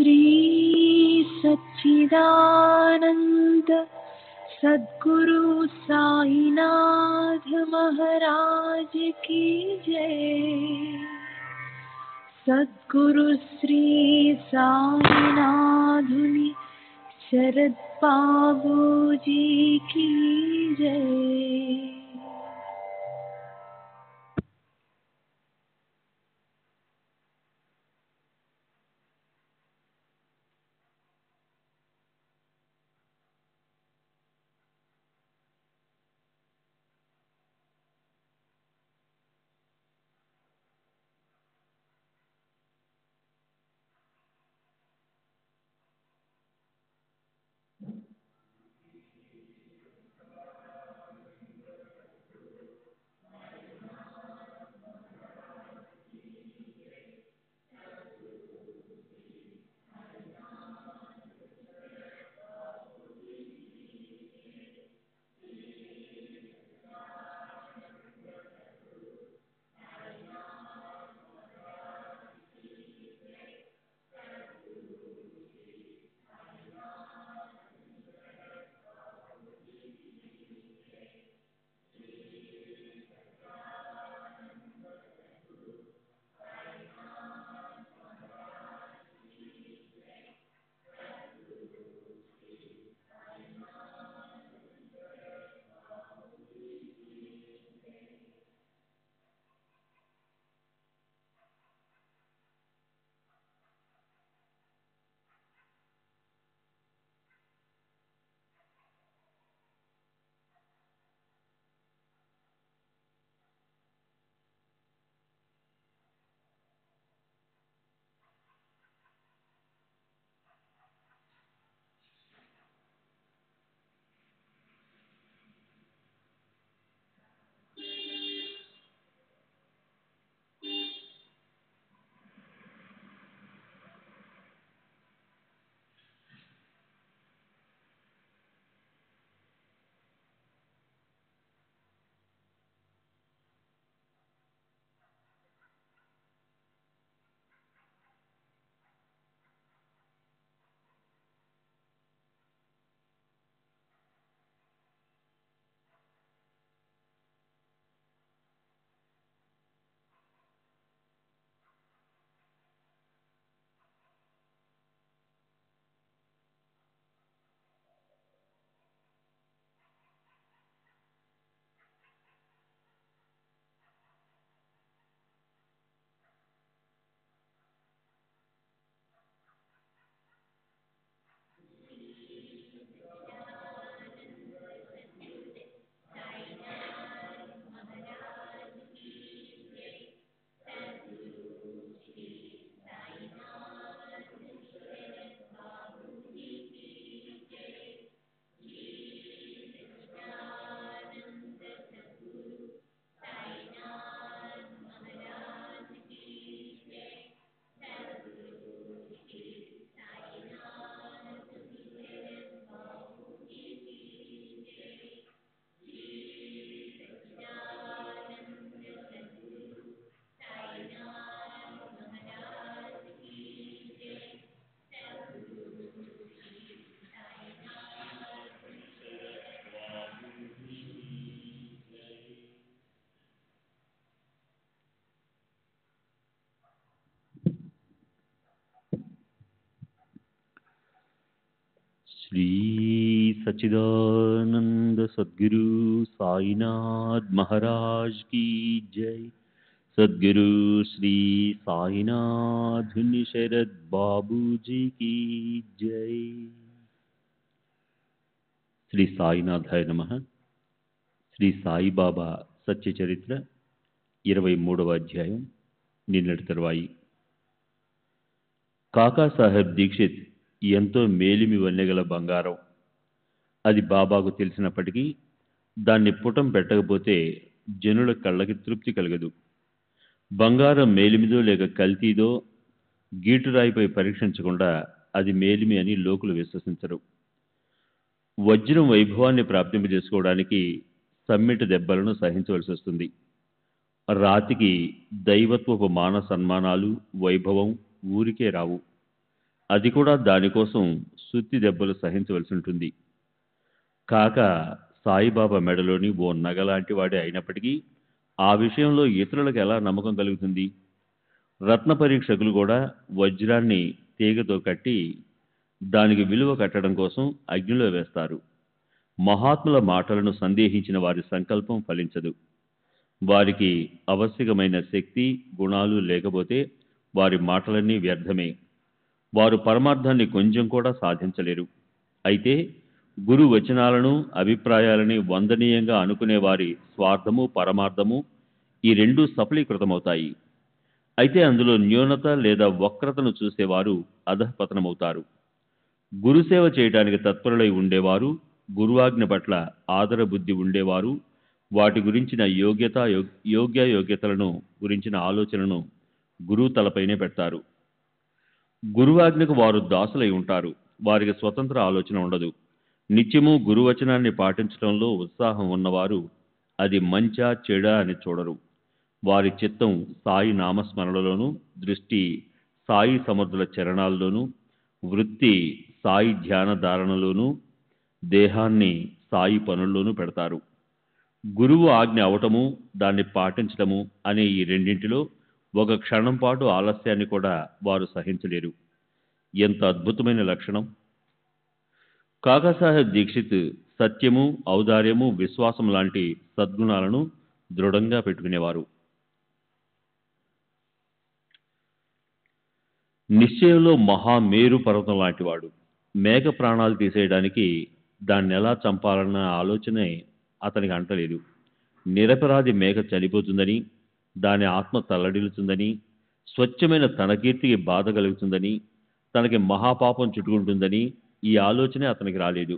श्री सच्चिदानंद सद्गुरु साईनाथ महाराज की जय। सद्गुरु श्री साईनाथुनि शरद बाबू जी की जय। श्री सच्चिदानंद सद्गुरु साईनाथ महाराज की जय। सद्गुरु श्री साईनाथ शरद बाबू जी की जय। శ్రీ సాయినాథాయ నమః. శ్రీ సాయిబాబా సత్య చరిత్ర 23వ అధ్యాయం. నిన్నటి తరువాయి. కాకాసాహెబ్ దీక్షిత్ ఎంతో మేలిమి వన్నెగల బంగారం. అది బాబాకు తెలిసినప్పటికీ దాన్ని పుటం పెట్టకపోతే జనుల కళ్ళకి తృప్తి కలగదు. బంగారం మేలిమిదో లేక కల్తీదో గీటురాయిపై పరీక్షించకుండా అది మేలిమి అని లోకులు విశ్వసించరు. వజ్రం వైభవాన్ని ప్రాప్తింపజేసుకోవడానికి సమ్మెట దెబ్బలను సహించవలసి వస్తుంది. రాతికి దైవత్వపు మాన సన్మానాలు వైభవం ఊరికే రావు. అది కూడా దానికోసం సుత్తి దెబ్బలు సహించవలసి ఉంటుంది. కాక సాయిబాబా మెడలోని ఓ నగలాంటి వాడే అయినప్పటికీ ఆ విషయంలో ఇతరులకు ఎలా నమ్మకం కలుగుతుంది? రత్న పరీక్షకులు కూడా వజ్రాన్ని తీగతో కట్టి దానికి విలువ కట్టడం కోసం అగ్నిలో వేస్తారు. మహాత్ముల మాటలను సందేహించిన వారి సంకల్పం ఫలించదు. వారికి ఆవశ్యకమైన శక్తి, గుణాలు లేకపోతే వారి మాటలన్నీ వ్యర్థమే. వారు పరమార్థాన్ని కొంచెం కూడా సాధించలేరు. అయితే గురు వచనాలను, అభిప్రాయాలని వందనీయంగా అనుకునే వారి స్వార్థము, పరమార్థము ఈ రెండూ సఫలీకృతమవుతాయి. అయితే అందులో న్యూనత లేదా వక్రతను చూసేవారు అధఃపతనమవుతారు. గురుసేవ చేయడానికి తత్పరులై ఉండేవారు, గురువాజ్ఞ పట్ల ఆదర బుద్ధి ఉండేవారు వాటి గురించిన యోగ్యతలను గురించిన ఆలోచనను గురువు తలపైనే పెడతారు. గురువాజ్ఞకు వారు దాసులై ఉంటారు. వారికి స్వతంత్ర ఆలోచన ఉండదు. నిత్యము గురువచనాన్ని పాటించడంలో ఉత్సాహం ఉన్నవారు అది మంచా చెడా అని చూడరు. వారి చిత్తం సాయి నామస్మరణలోనూ, దృష్టి సాయి సమర్థుల చరణాల్లోనూ, వృత్తి సాయి ధ్యాన ధారణలోనూ, దేహాన్ని సాయి పనుల్లోనూ పెడతారు. గురువు ఆజ్ఞ అవటము, దాన్ని పాటించటము అనే ఈ రెండింటిలో ఒక క్షణం పాటు ఆలస్యాన్ని కూడా వారు సహించలేరు. ఎంత అద్భుతమైన లక్షణం! కాకాసాహెబ్ దీక్షిత్ సత్యము, ఔదార్యము, విశ్వాసం లాంటి సద్గుణాలను దృఢంగా పెట్టుకునేవారు. నిశ్చయంలో మహామేరు పర్వతం లాంటివాడు. మేక ప్రాణాలు తీసేయడానికి దాన్ని ఎలా చంపాలన్న ఆలోచనే అతనికి అంటలేదు. నిరపరాధి మేక చనిపోతుందని, దాని ఆత్మ తల్లడిల్లుతుందని, స్వచ్ఛమైన తన కీర్తికి బాధ కలుగుతుందని, తనకి మహాపాపం చుట్టుకుంటుందని ఈ ఆలోచనే అతనికి రాలేదు.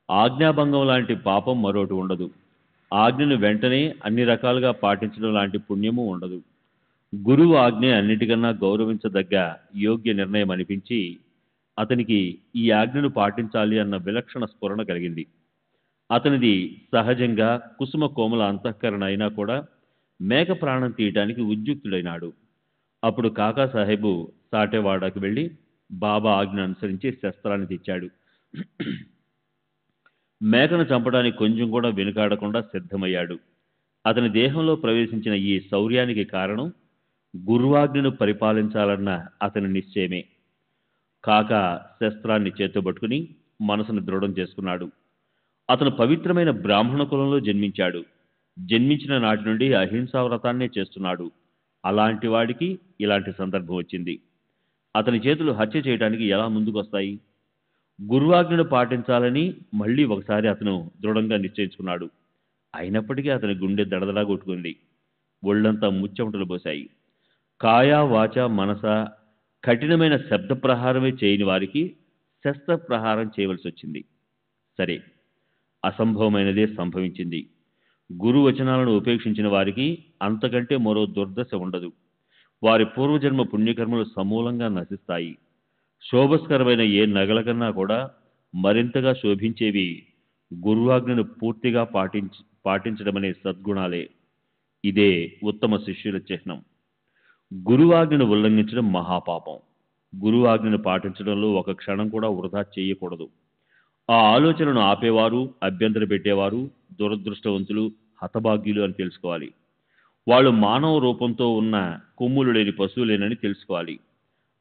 ఆజ్ఞాభంగం లాంటి పాపం మరొకటి ఉండదు. ఆజ్ఞను వెంటనే అన్ని రకాలుగా పాటించడం లాంటి పుణ్యము ఉండదు. గురువు ఆజ్ఞ అన్నిటికన్నా గౌరవించదగ్గ యోగ్య నిర్ణయం అనిపించి అతనికి ఈ ఆజ్ఞను పాటించాలి అన్న విలక్షణ స్ఫురణ కలిగింది. అతనిది సహజంగా కుసుమ కోమల అంతఃకరణ అయినా కూడా మేక ప్రాణం తీయటానికి ఉద్యుక్తుడైనాడు. అప్పుడు కాకాసాహెబు సాటేవాడకు వెళ్ళి బాబా ఆజ్ఞ అనుసరించి శస్త్రాన్ని తెచ్చాడు. మేకను చంపడానికి కొంచెం కూడా వెనుకాడకుండా సిద్ధమయ్యాడు. అతని దేహంలో ప్రవేశించిన ఈ శౌర్యానికి కారణం గురువాజ్ఞను పరిపాలించాలన్న అతని నిశ్చయమే. కాక శస్త్రాన్ని చేతబట్టుకుని మనసును దృఢం చేసుకున్నాడు. అతను పవిత్రమైన బ్రాహ్మణ కులంలో జన్మించాడు. జన్మించిన నాటి నుండి అహింసా వ్రతాన్నే చేస్తున్నాడు. అలాంటి వాడికి ఇలాంటి సందర్భం వచ్చింది. అతని చేతులు హత్య చేయడానికి ఎలా ముందుకొస్తాయి? గురువాజ్ఞను పాటించాలని మళ్ళీ ఒకసారి అతను దృఢంగా నిశ్చయించుకున్నాడు. అయినప్పటికీ అతని గుండె దడదలా కొట్టుకుంది. ఒళ్ళంతా ముచ్చెమటలు పోశాయి. కాయ, వాచ, మనస కఠినమైన శబ్ద ప్రహారమే చేయని వారికి శస్త్ర ప్రహారం చేయవలసి వచ్చింది. సరే, అసంభవమైనదే సంభవించింది. గురు వచనాలను ఉపేక్షించిన వారికి అంతకంటే మరో దుర్దశ ఉండదు. వారి పూర్వజన్మ పుణ్యకర్మలు సమూలంగా నశిస్తాయి. శోభస్కరమైన ఏ నగల కన్నా కూడా మరింతగా శోభించేవి గురువాజ్ఞను పూర్తిగా పాటించడమనే సద్గుణాలే. ఇదే ఉత్తమ శిష్యుల చిహ్నం. గురువాజ్ఞను ఉల్లంఘించడం మహాపాపం. గురువాజ్ఞను పాటించడంలో ఒక క్షణం కూడా వృధా చేయకూడదు. ఆ ఆలోచనను ఆపేవారు, అభ్యంతర పెట్టేవారు దురదృష్టవంతులు, హతభాగ్యులు అని తెలుసుకోవాలి. వాళ్ళు మానవ రూపంతో ఉన్న కొమ్ములు లేని పశువులేనని తెలుసుకోవాలి.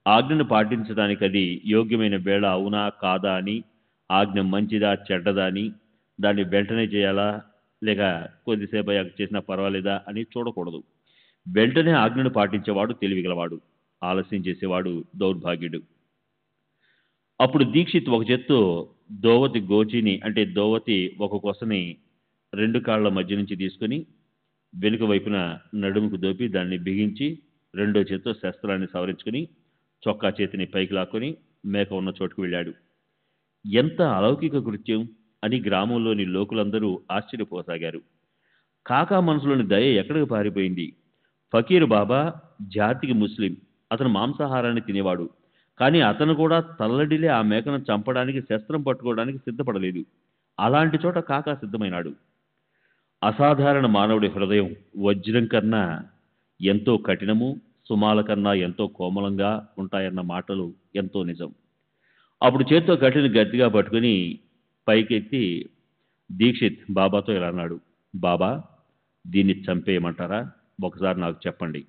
ఆజ్ఞను పాటించడానికి అది యోగ్యమైన వేళ అవునా కాదా అని, ఆజ్ఞ మంచిదా చెడ్డదా అని, దాన్ని వెంటనే చేయాలా లేక కొద్దిసేపు అయ్యాక చేసినా పర్వాలేదా అని చూడకూడదు. వెంటనే ఆజ్ఞను పాటించేవాడు తెలివిగలవాడు, ఆలస్యం చేసేవాడు దౌర్భాగ్యుడు. అప్పుడు దీక్షిత్ ఒక చేత్తో దోవతి గోచిని అంటే దోవతి ఒక కొసని రెండు కాళ్ల మధ్య నుంచి తీసుకుని వెనుక వైపున నడుముకు దోపి దాన్ని బిగించి రెండో చేత్తో శస్త్రాన్ని సవరించుకుని చొక్కా చేతిని పైకి లాక్కొని మేక ఉన్న చోటుకు వెళ్ళాడు. ఎంత అలౌకిక కృత్యం అని గ్రామంలోని లోకులందరూ ఆశ్చర్యపోసాగారు. కాకా మనసులోని దయ ఎక్కడికి పారిపోయింది? ఫకీరు బాబా జాతికి ముస్లిం, అతను మాంసాహారాన్ని తినేవాడు. కానీ అతను కూడా తల్లడిలే ఆ మేకను చంపడానికి, శస్త్రం పట్టుకోవడానికి సిద్ధపడలేదు. అలాంటి చోట కాకా సిద్ధమైనాడు. అసాధారణ మానవుడి హృదయం వజ్రం కన్నా ఎంతో కఠినము, సుమాల కన్నా ఎంతో కోమలంగా ఉంటాయన్న మాటలు ఎంతో నిజం. అప్పుడు చేత్తో కట్టెని గట్టిగా పట్టుకుని పైకెత్తి దీక్షిత్ బాబాతో ఇలా అన్నాడు, బాబా, దీన్ని చంపేయమంటారా? ఒకసారి నాకు చెప్పండి.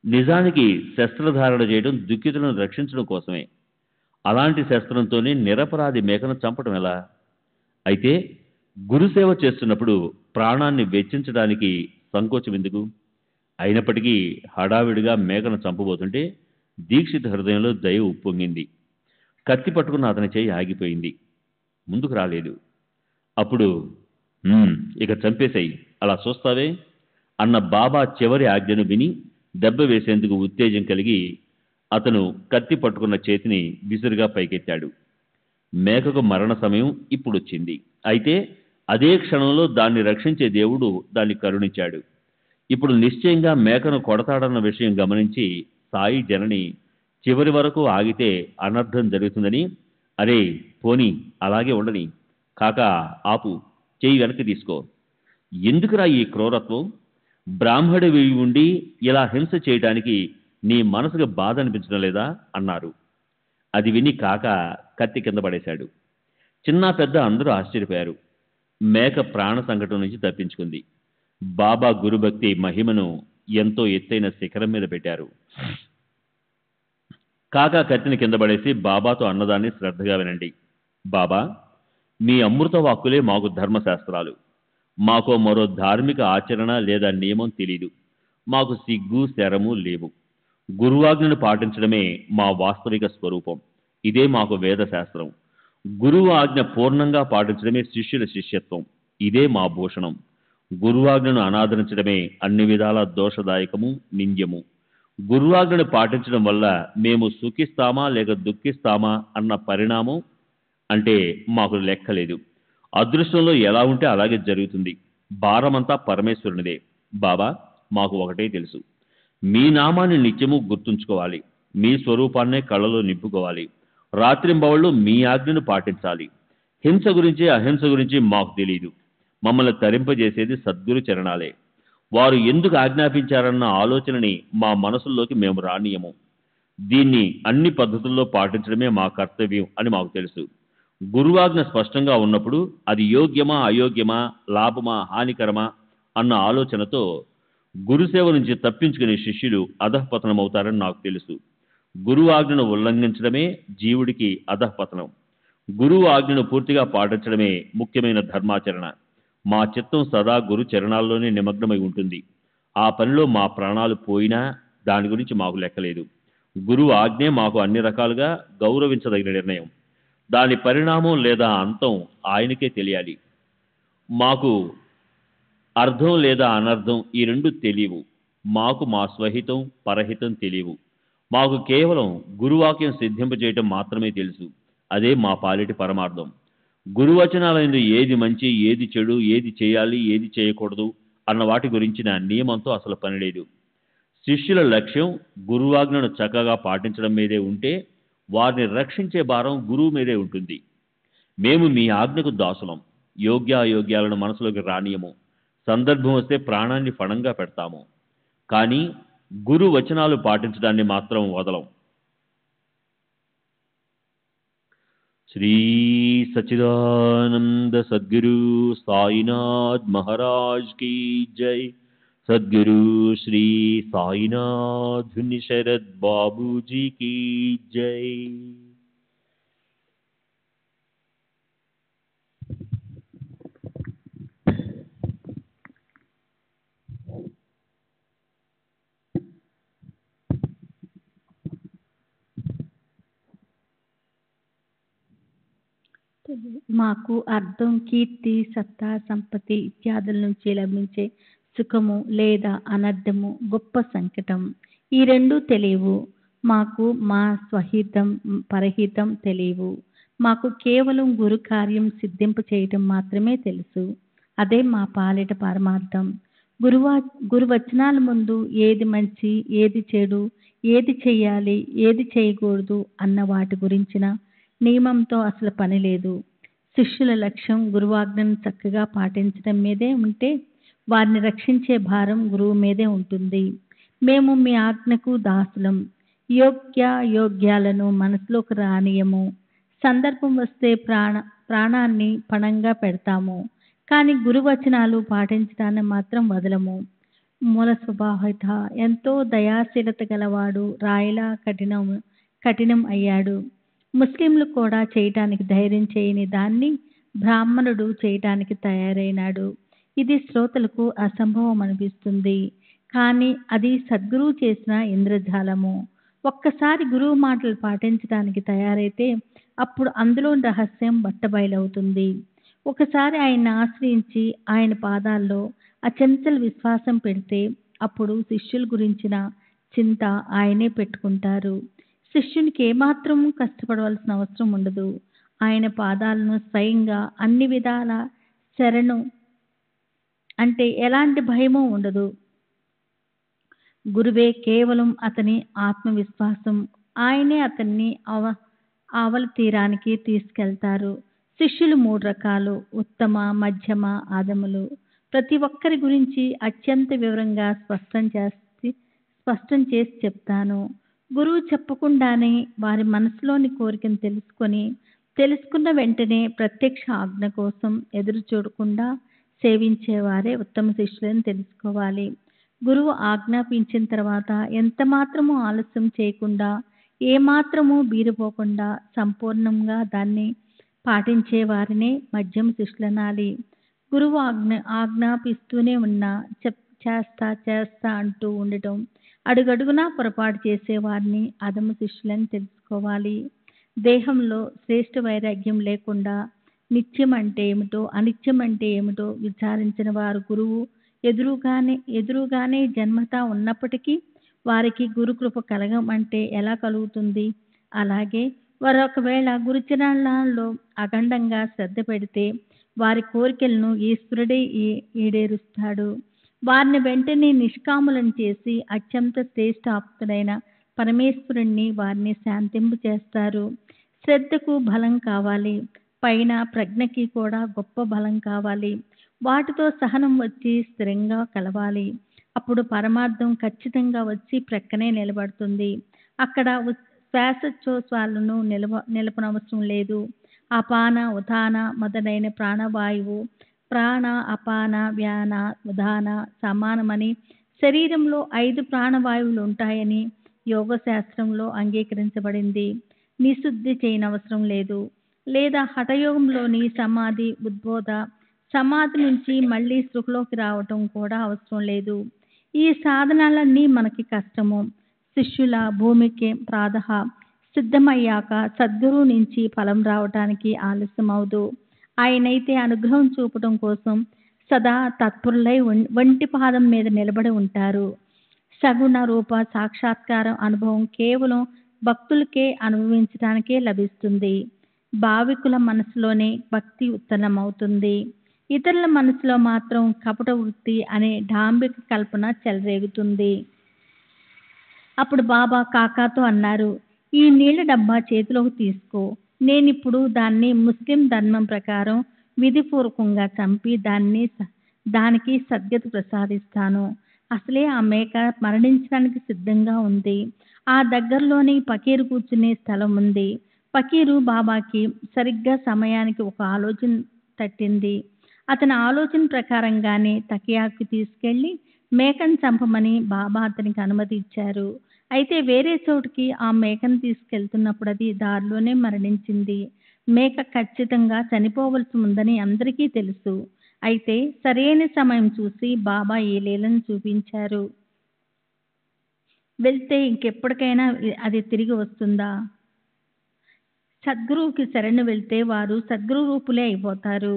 నిజానికి శస్త్రధారణ చేయడం దుఃఖితులను రక్షించడం కోసమే. అలాంటి శస్త్రంతోనే నిరపరాధి మేకను చంపడం ఎలా? అయితే గురుసేవ చేస్తున్నప్పుడు ప్రాణాన్ని వెచ్చించడానికి సంకోచం ఎందుకు? అయినప్పటికీ హడావిడిగా మేకను చంపబోతుంటే దీక్షిత్ హృదయంలో దయ ఉప్పొంగింది. కత్తి పట్టుకున్న అతని చేయి ఆగిపోయింది, ముందుకు రాలేదు. అప్పుడు ఇక చంపేశాయి, అలా చూస్తావే అన్న బాబా చివరి ఆజ్ఞను విని దెబ్బ వేసేందుకు ఉత్తేజం కలిగి అతను కత్తి పట్టుకున్న చేతిని విసురుగా పైకెత్తాడు. మేకకు మరణ సమయం ఇప్పుడొచ్చింది. అయితే అదే క్షణంలో దాన్ని రక్షించే దేవుడు దాన్ని కరుణించాడు. ఇప్పుడు నిశ్చయంగా మేకను కొడతాడన్న విషయం గమనించి సాయి జనని చివరి వరకు ఆగితే అనర్థం జరుగుతుందని, అరే పోనీ అలాగే ఉండని, కాకా ఆపు, చెయ్యి వెనక్కి తీసుకో, ఎందుకురా ఈ క్రూరత్వం? బ్రాహ్మడివి ఉండి ఇలా హింస చేయడానికి నీ మనసుకు బాధ అనిపించడం లేదా అన్నారు. అది విని కాక కత్తి కింద పడేశాడు. చిన్న పెద్ద అందరూ ఆశ్చర్యపోయారు. మేక ప్రాణ సంకటం నుంచి తప్పించుకుంది. బాబా గురుభక్తి మహిమను ఎంతో ఎత్తైన శిఖరం మీద పెట్టారు. కాకా కత్తిని కింద పడేసి బాబాతో అన్నదాన్ని శ్రద్ధగా వినండి. బాబా, మీ అమృత వాక్కులే మాకు ధర్మశాస్త్రాలు. మాకో మరో ధార్మిక ఆచరణ లేదా నియమం తెలీదు. మాకు సిగ్గు శరము లేవు. గురువాజ్ఞను పాటించడమే మా వాస్తవిక స్వరూపం. ఇదే మాకు వేదశాస్త్రం. గురువు ఆజ్ఞ పూర్ణంగా పాటించడమే శిష్యుల శిష్యత్వం. ఇదే మా భూషణం. గురువాజ్ఞను అనాదరించడమే అన్ని విధాల దోషదాయకము, నింద్యము. గురువాజ్ఞను పాటించడం వల్ల మేము సుఖిస్తామా లేక దుఃఖిస్తామా అన్న పరిణామం అంటే మాకు లెక్కలేదు. అదృష్టంలో ఎలా ఉంటే అలాగే జరుగుతుంది. భారమంతా పరమేశ్వరునిదే. బాబా, మాకు ఒకటే తెలుసు, మీ నామాన్ని నిత్యము గుర్తుంచుకోవాలి. మీ స్వరూపాన్నే కళ్ళలో నింపుకోవాలి. రాత్రింబవళ్ళు మీ ఆజ్ఞను పాటించాలి. హింస గురించి అహింస గురించి మాకు తెలియదు. మమ్మల్ని తరింపజేసేది సద్గురు చరణాలే. వారు ఎందుకు ఆజ్ఞాపించారన్న ఆలోచనని మా మనసుల్లోకి మేము రానియము. దీన్ని అన్ని పద్ధతుల్లో పాటించడమే మా కర్తవ్యం అని మాకు తెలుసు. గురువాజ్ఞ స్పష్టంగా ఉన్నప్పుడు అది యోగ్యమా అయోగ్యమా, లాభమా హానికరమా అన్న ఆలోచనతో గురుసేవ నుంచి తప్పించుకునే శిష్యులు అధఃపతనమవుతారని నాకు తెలుసు. గురువు ఆజ్ఞను ఉల్లంఘించడమే జీవుడికి అధఃపతనం. గురువు ఆజ్ఞను పూర్తిగా పాటించడమే ముఖ్యమైన ధర్మాచరణ. మా చిత్తం సదా గురు చరణాల్లోనే నిమగ్నమై ఉంటుంది. ఆ పనిలో మా ప్రాణాలు పోయినా దాని గురించి మాకు లెక్కలేదు. గురువు ఆజ్ఞే మాకు అన్ని రకాలుగా గౌరవించదగిన నిర్ణయం. దాని పరిణామం లేదా అంతం ఆయనకే తెలియాలి. మాకు అర్థం లేదా అనర్థం ఈ రెండు తెలియవు. మాకు మా స్వహితం పరహితం తెలియవు. మాకు కేవలం గురువాక్యం సిద్ధింపజేయటం మాత్రమే తెలుసు. అదే మా పాలిటి పరమార్థం. గురువచనాలందు ఏది మంచి, ఏది చెడు, ఏది చేయాలి, ఏది చేయకూడదు అన్న వాటి గురించిన నియమంతో అసలు పనిలేదు. శిష్యుల లక్ష్యం గురువాజ్ఞను చక్కగా పాటించడం మీదే ఉంటే వారిని రక్షించే భారం గురువు మీదే ఉంటుంది. మేము మీ ఆజ్ఞకు దాసులం. యోగ్యాయోగ్యాలను మనసులోకి రానియము. సందర్భం వస్తే ప్రాణాన్ని ఫణంగా పెడతాము. కానీ గురు వచనాలు పాటించడాన్ని మాత్రం వదలం. శ్రీ సచ్చిదానంద సద్గురు సాయినాథ్ మహారాజ్ की जय. सद्गुरु श्री साईनाथ शरद बाबू जी की जय. మాకు అర్థం, కీర్తి, సత్తా, సంపత్తి ఇత్యాదుల నుంచి లభించే సుఖము లేదా అనర్థము, గొప్ప సంకటం ఈ రెండూ తెలియవు. మాకు మా స్వహితం పరహితం తెలియవు. మాకు కేవలం గురు కార్యం సిద్ధింప చేయటం మాత్రమే తెలుసు. అదే మా పాలిట పరమార్థం. గురువచనాల ముందు ఏది మంచి, ఏది చెడు, ఏది చేయాలి, ఏది చేయకూడదు అన్న వాటి గురించిన నియమంతో అసలు పని లేదు. శిష్యుల లక్ష్యం గురువాజ్ఞను చక్కగా పాటించడం మీదే ఉంటే వారిని రక్షించే భారం గురువు మీదే ఉంటుంది. మేము మీ ఆజ్ఞకు దాసులం. యోగ్యాలను మనసులోకి రానియము. సందర్భం వస్తే ప్రాణాన్ని పణంగా పెడతాము. కానీ గురువచనాలు పాటించడాన్ని మాత్రం వదలము. మూల స్వభావత ఎంతో దయాశీలత గలవాడు రాయిలా కఠినం అయ్యాడు. ముస్లింలు కూడా చేయటానికి ధైర్యం చేయని దాన్ని బ్రాహ్మణుడు చేయటానికి తయారైనాడు. ఇది శ్రోతలకు అసంభవం అనిపిస్తుంది, కానీ అది సద్గురువు చేసిన ఇంద్రజాలము. ఒక్కసారి గురువు మాటలు పాటించడానికి తయారైతే అప్పుడు అందులో రహస్యం బట్టబయలవుతుంది. ఒకసారి ఆయన ఆశ్రయించి ఆయన పాదాల్లో అచంచల విశ్వాసం పెడితే అప్పుడు శిష్యుల గురించిన చింత ఆయనే పెట్టుకుంటారు. శిష్యునికి ఏమాత్రం కష్టపడవలసిన అవసరం ఉండదు. ఆయన పాదాలను స్వయంగా అన్ని విధాల శరణు అంటే ఎలాంటి భయమూ ఉండదు. గురువే కేవలం అతని ఆత్మవిశ్వాసం. ఆయనే అతన్ని ఆవల తీరానికి తీసుకెళ్తారు. శిష్యులు 3 రకాలు: ఉత్తమ, మధ్యమ, ఆదములు. ప్రతి ఒక్కరి గురించి అత్యంత వివరంగా స్పష్టం చేసి చెప్తాను. గురువు చెప్పకుండానే వారి మనసులోని కోరికను తెలుసుకున్న వెంటనే ప్రత్యక్ష ఆజ్ఞ కోసం ఎదురు చూడకుండా సేవించేవారే ఉత్తమ శిష్యులని తెలుసుకోవాలి. గురువు ఆజ్ఞాపించిన తర్వాత ఎంత మాత్రమూ ఆలస్యం చేయకుండా, ఏమాత్రమూ బీరిపోకుండా సంపూర్ణంగా దాన్ని పాటించే వారినే మధ్యమ శిష్యులనాలి. గురువు ఆజ్ఞాపిస్తూనే ఉన్నా చేస్తా అంటూ ఉండటం, అడుగడుగునా పొరపాటు చేసేవారిని అధమ శిష్యులని తెలుసుకోవాలి. దేహంలో శ్రేష్ఠ వైరాగ్యం లేకుండా నిత్యం అంటే ఏమిటో, అనిత్యం అంటే ఏమిటో విచారించిన వారు గురువు ఎదురుగానే జన్మతా ఉన్నప్పటికీ వారికి గురుకృప కలగమంటే ఎలా కలుగుతుంది? అలాగే వారు ఒకవేళ గురుచరణాల్లో అఖండంగా శ్రద్ధ పెడితే వారి కోరికలను ఈశ్వరుడే ఈడేరుస్తాడు. వారిని వెంటనే నిష్కాములను చేసి అత్యంత శ్రేష్ఠ ఆప్తుడైన పరమేశ్వరుణ్ణి వారిని శాంతింపు చేస్తారు. శ్రద్ధకు బలం కావాలి, పైన ప్రజ్ఞకి కూడా గొప్ప బలం కావాలి. వాటితో సహనం వచ్చి స్థిరంగా కలవాలి. అప్పుడు పరమార్థం ఖచ్చితంగా వచ్చి ప్రక్కనే నిలబడుతుంది. అక్కడ శ్వాసోచ్ఛ్వాసాలను నిలపనవసరం లేదు. అపాన, ఉదాన మొదలైన ప్రాణవాయువు, ప్రాణ, అపాన, వ్యాన, ఉదాన సమానమని, శరీరంలో 5 ప్రాణవాయువులు ఉంటాయని యోగశాస్త్రంలో అంగీకరించబడింది. నిశుద్ధి చేయనవసరం లేదు. లేదా హఠయోగంలోని సమాధి ఉద్బోధ, సమాధి నుంచి మళ్ళీ సృహలోకి రావటం కూడా అవసరం లేదు. ఈ సాధనాలన్నీ మనకి కష్టము. శిష్యుల భూమికి ప్రాతః సిద్ధమయ్యాక సద్గురువు నుంచి ఫలం రావటానికి ఆలస్యం అవదు. ఆయనైతే అనుగ్రహం చూపటం కోసం సదా తత్పరులై వంటి పాదం మీద నిలబడి ఉంటారు. సగుణ రూప సాక్షాత్కారం అనుభవం కేవలం భక్తులకే అనుభవించడానికే లభిస్తుంది. భావికుల మనసులోనే భక్తి ఉత్తన్నమవుతుంది. ఇతరుల మనసులో మాత్రం కపట వృత్తి అనే డాంబిక కల్పన చెలరేగుతుంది. అప్పుడు బాబా కాకాతో అన్నారు, ఈ నీళ్ల డబ్బా చేతిలోకి తీసుకో. నేనిప్పుడు దాన్ని ముస్లిం ధర్మం ప్రకారం విధిపూర్వకంగా చంపి దానికి సద్గతి ప్రసాదిస్తాను. అసలే ఆ మేక మరణించడానికి సిద్ధంగా ఉంది. ఆ దగ్గరలోని పకీరు కూర్చునే స్థలం ఉంది. పకీరు బాబాకి సరిగ్గా సమయానికి ఒక ఆలోచన తట్టింది. అతని ఆలోచన ప్రకారంగానే తకియాకు తీసుకెళ్లి మేకను చంపమని బాబా అతనికి అనుమతి ఇచ్చారు. అయితే వేరే చోటుకి ఆ మేకను తీసుకెళ్తున్నప్పుడు అది దారిలోనే మరణించింది. మేక ఖచ్చితంగా చనిపోవలసి ఉందని అందరికీ తెలుసు. అయితే సరైన సమయం చూసి బాబా ఈ లీలను చూపించారు. వెళ్తే ఇంకెప్పటికైనా అది తిరిగి వస్తుందా? సద్గురువుకి శరణు వెళ్తే వారు సద్గురు రూపులే అయిపోతారు.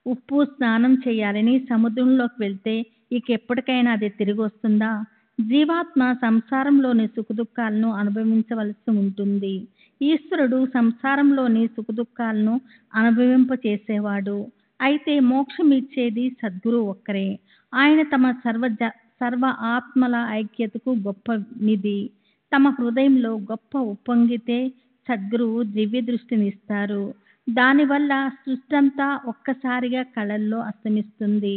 ఉప్పు స్నానం చేయాలని సముద్రంలోకి వెళ్తే ఇక ఎప్పటికైనా అది తిరిగి వస్తుందా? జీవాత్మ సంసారంలోని సుఖదుఖాలను అనుభవించవలసి ఉంటుంది. ఈశ్వరుడు సంసారంలోని సుఖదుఖాలను అనుభవింపచేసేవాడు. అయితే మోక్షం ఇచ్చేది సద్గురు ఒక్కరే. ఆయన తమ సర్వ ఆత్మల ఐక్యతకు గొప్ప నిధి. తమ హృదయంలో గొప్ప ఉప్పొంగితే సద్గురువు దివ్య దృష్టిని ఇస్తారు. దానివల్ల సృష్టంతా ఒక్కసారిగా కళల్లో అస్తమిస్తుంది.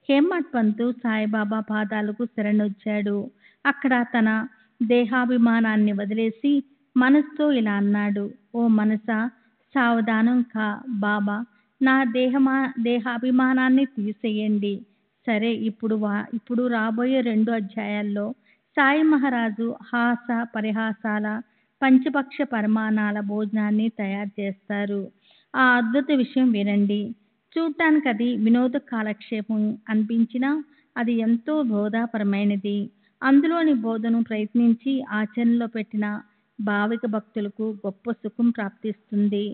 హేమట్ పంతు సాయిబాబా పాదాలకు శరణొచ్చాడు. అక్కడ తన దేహాభిమానాన్ని వదిలేసి మనసుతో ఇలా అన్నాడు, ఓ మనసా, సావధానం కా, బాబా నా దేహాభిమానాన్ని తీసేయండి. సరే, ఇప్పుడు రాబోయే 2 అధ్యాయాల్లో సాయి మహారాజు హాస పరిహాసాల పంచపక్ష పరిమాణాల భోజనాన్ని తయారు చేస్తారు. ఆ అద్భుత విషయం వినండి. చూడటానికి అది వినోద కాలక్షేపం అనిపించినా అది ఎంతో బోధాపరమైనది. అందులోని బోధను ప్రయత్నించి ఆచరణలో పెట్టిన భావిక భక్తులకు గొప్ప సుఖం ప్రాప్తిస్తుంది.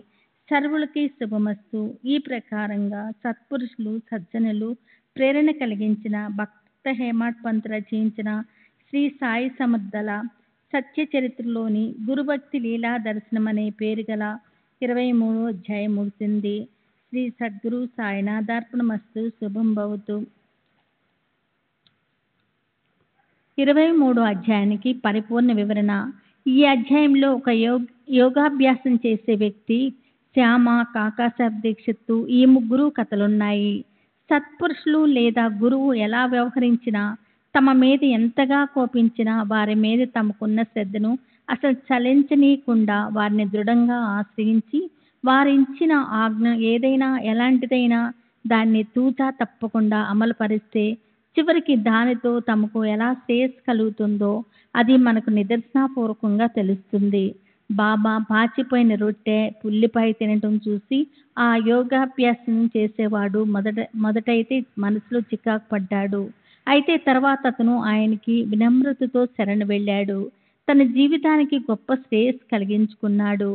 సర్వులకి శుభమస్తు. ఈ ప్రకారంగా సత్పురుషులు, సజ్జనులు ప్రేరణ కలిగించిన భక్త హేమట్ పంత్ రచించిన శ్రీ సాయి సమర్థల సత్య చరిత్రలోని గురుభక్తి లీలా దర్శనం అనే పేరు గల 23వ అధ్యాయం ముగిసింది. శ్రీ సద్గురు సాయినాథార్పణమస్తు. శుభం భవతు. 23వ అధ్యాయానికి పరిపూర్ణ వివరణ. ఈ అధ్యాయంలో ఒక యోగాభ్యాసం చేసే వ్యక్తి, శ్యామ, కాకాసాహెబ్ దీక్షిత్తు ఈ ముగ్గురు కథలున్నాయి. సత్పురుషులు లేదా గురువు ఎలా వ్యవహరించినా, తమ మీద ఎంతగా కోపించినా వారి మీద తమకున్న శ్రద్ధను అసలు చలించనీయకుండా వారిని దృఢంగా ఆశ్రయించి వారిచ్చిన ఆజ్ఞ ఏదైనా ఎలాంటిదైనా దాన్ని తూచా తప్పకుండా అమలుపరిస్తే చివరికి దానితో తమకు ఎలా శ్రేయస్సు కలుగుతుందో అది మనకు నిదర్శనపూర్వకంగా తెలుస్తుంది. బాబా పాచిపోయిన రొట్టె, పుల్లిపాయ తినటం చూసి ఆ యోగాభ్యాసం చేసేవాడు మొదటైతే మనసులో చికాకు పడ్డాడు. అయితే తర్వాత అతను ఆయనకి వినమ్రతతో శరణు వెళ్ళాడు. తన జీవితానికి గొప్ప శ్రేయస్సు కలిగించుకున్నాడు.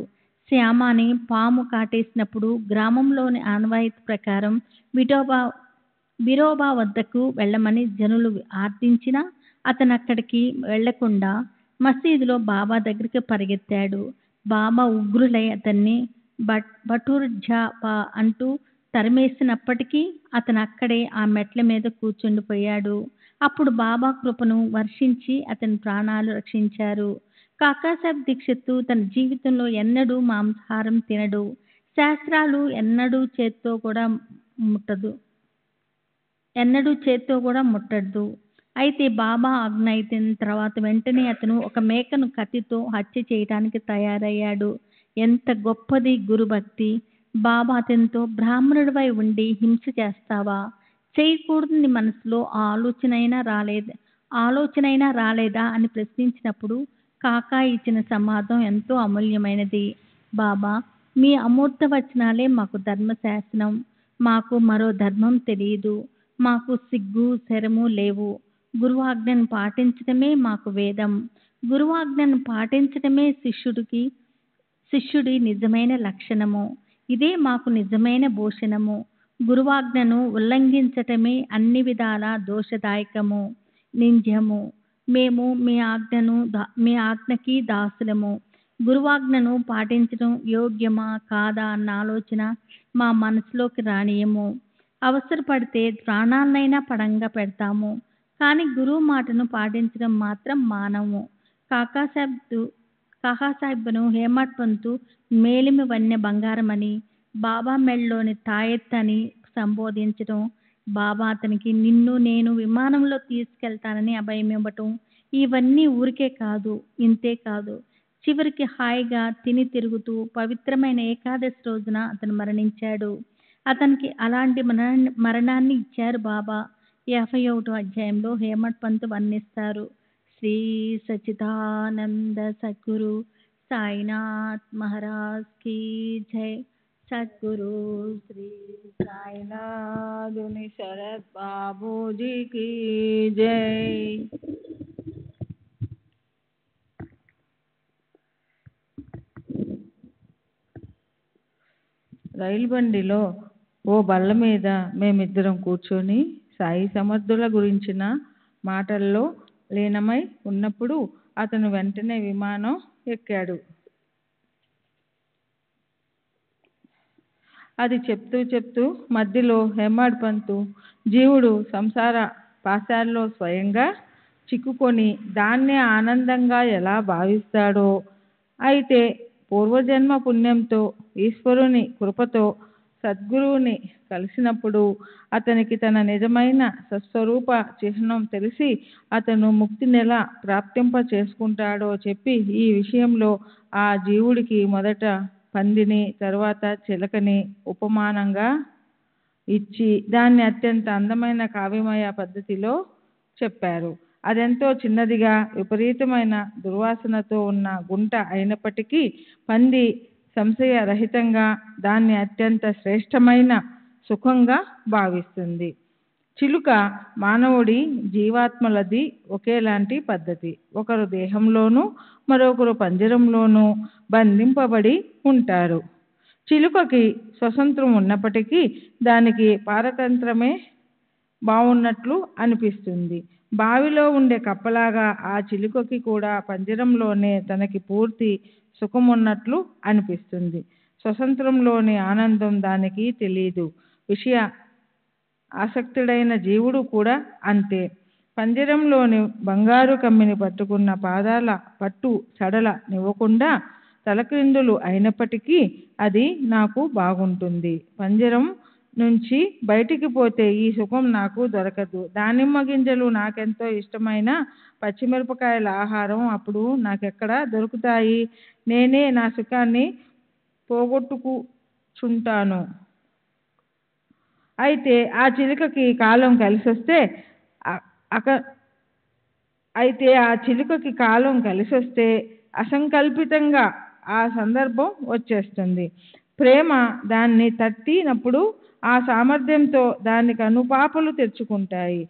శ్యామాని పాము కాటేసినప్పుడు గ్రామంలోని ఆనవాయితీ ప్రకారం విఠోబా వద్దకు వెళ్ళమని జనులు ఆర్థించినా అతను అక్కడికి వెళ్లకుండా మసీదులో బాబా దగ్గరికి పరిగెత్తాడు. బాబా ఉగ్రులై అతన్ని బటూర్జాపా అంటూ తరిమేసినప్పటికీ అతను అక్కడే ఆ మెట్ల మీద కూర్చుండిపోయాడు. అప్పుడు బాబా కృపను వర్షించి అతని ప్రాణాలు రక్షించారు. కాకాసాహెబ్ దీక్షిత్తు తన జీవితంలో ఎన్నడూ మాంసాహారం తినడు. శాస్త్రాలు ఎన్నడూ చేత్తో కూడా ముట్టడు. అయితే బాబా ఆజ్ఞ అయిన తర్వాత వెంటనే అతను ఒక మేకను కత్తితో హత్య చేయడానికి తయారయ్యాడు. ఎంత గొప్పది గురుభక్తి! బాబా అతనితో, బ్రాహ్మణుడివై ఉండి హింస చేస్తావా? చేయకూడదని మనసులో ఆలోచనైనా రాలేదా అని ప్రశ్నించినప్పుడు కాకా ఇచ్చిన సమాధానం ఎంతో అమూల్యమైనది. బాబా, మీ అమూర్త వచనాలే మాకు ధర్మశాస్త్రం. మాకు మరో ధర్మం తెలియదు. మాకు సిగ్గు, శరము లేవు. గురువాజ్ఞను పాటించడమే మాకు వేదం. గురువాజ్ఞను పాటించడమే శిష్యుడి నిజమైన లక్షణము. ఇదే మాకు నిజమైన భూషణము. గురువాజ్ఞను ఉల్లంఘించటమే అన్ని విధాల దోషదాయకము, నింద్యము. మేము మీ ఆజ్ఞకి దాసులము. గురువాజ్ఞను పాటించడం యోగ్యమా కాదా అన్న ఆలోచన మా మనసులోకి రానియము. అవసరపడితే ప్రాణాలనైనా పణంగా పెడతాము. కానీ గురువు మాటను పాటించడం మాత్రం మానము. కాకాసాహెబ్ను హేమట్ పంతు మేలిమి వన్నె బంగారమని, బాబా మెళ్ళలోని తాయెత్తు అని సంబోధించడం, బాబా అతనికి నిన్ను నేను విమానంలో తీసుకెళ్తానని అభయం ఇవ్వటం, ఇవన్నీ ఊరికే కాదు, ఇంతే కాదు. చివరికి హాయిగా తిని తిరుగుతూ పవిత్రమైన ఏకాదశి రోజున అతను మరణించాడు. అతనికి అలాంటి మరణాన్ని ఇచ్చారు బాబా. 51వ అధ్యాయంలో హేమట్ పంత్ వర్ణిస్తారు. శ్రీ సచ్చిదానంద సద్గురు సాయినాథ్ మహారాజ్ కీ జై. సద్గురు శ్రీ సాయినాథుని శరత్ బాబూజీ కీ జై. రైలు బండిలో ఓ బల్ల మీద మేమిద్దరం కూర్చొని సాయి సమర్థుల గురించిన మాటల్లో లీనమై ఉన్నప్పుడు అతను వెంటనే విమానం ఎక్కాడు. అది చెప్తూ మధ్యలో హేమట్ పంతు జీవుడు సంసార పాశాల్లో స్వయంగా చిక్కుకొని దాన్నే ఆనందంగా ఎలా భావిస్తాడో, అయితే పూర్వజన్మ పుణ్యంతో ఈశ్వరుని కృపతో సద్గురువుని కలిసినప్పుడు అతనికి తన నిజమైన సస్వరూప చిహ్నం తెలిసి అతను ముక్తిని ఎలా ప్రాప్తింప చేసుకుంటాడో చెప్పి ఈ విషయంలో ఆ జీవుడికి మొదట పందిని తర్వాత చిలకని ఉపమానంగా ఇచ్చి దాన్ని అత్యంత అందమైన కావ్యమయ పద్ధతిలో చెప్పారు. అదెంతో చిన్నదిగా విపరీతమైన దుర్వాసనతో ఉన్న గుంట అయినప్పటికీ పంది సంశయరహితంగా దాన్ని అత్యంత శ్రేష్టమైన సుఖంగా భావిస్తుంది. చిలుక మానవుడి జీవాత్మలది ఒకేలాంటి పద్ధతి. ఒకరు దేహంలోనూ మరొకరు పంజరంలోనూ బంధింపబడి ఉంటారు. చిలుకకి స్వతంత్రం ఉన్నప్పటికీ దానికి పారతంత్రమే బాగున్నట్లు అనిపిస్తుంది. బావిలో ఉండే కప్పలాగా ఆ చిలుకకి కూడా పంజరంలోనే తనకి పూర్తి సుఖమున్నట్లు అనిపిస్తుంది. స్వతంత్రంలోని ఆనందం దానికి తెలీదు. విషయ ఆసక్తుడైన జీవుడు కూడా అంతే. పంజరంలోని బంగారు కమ్మిని పట్టుకున్న పాదాల పట్టు సడల నివ్వకుండా తలక్రిందులు అయినప్పటికీ అది నాకు బాగుంటుంది. పంజరం నుంచి బయటికి పోతే ఈ సుఖం నాకు దొరకదు. దానిమ్మ గింజలు నాకెంతో ఇష్టమైన పచ్చిమిరపకాయల ఆహారం అప్పుడు నాకెక్కడ దొరుకుతాయి? నేనే నా సుఖాన్ని పోగొట్టుకుంటాను. అయితే ఆ చిలుకకి కాలం కలిసొస్తే అసంకల్పితంగా ఆ సందర్భం వచ్చేస్తుంది. ప్రేమ దాన్ని తట్టినప్పుడు ఆ సామర్థ్యంతో దానికి అనుపాపలు తెరుచుకుంటాయి.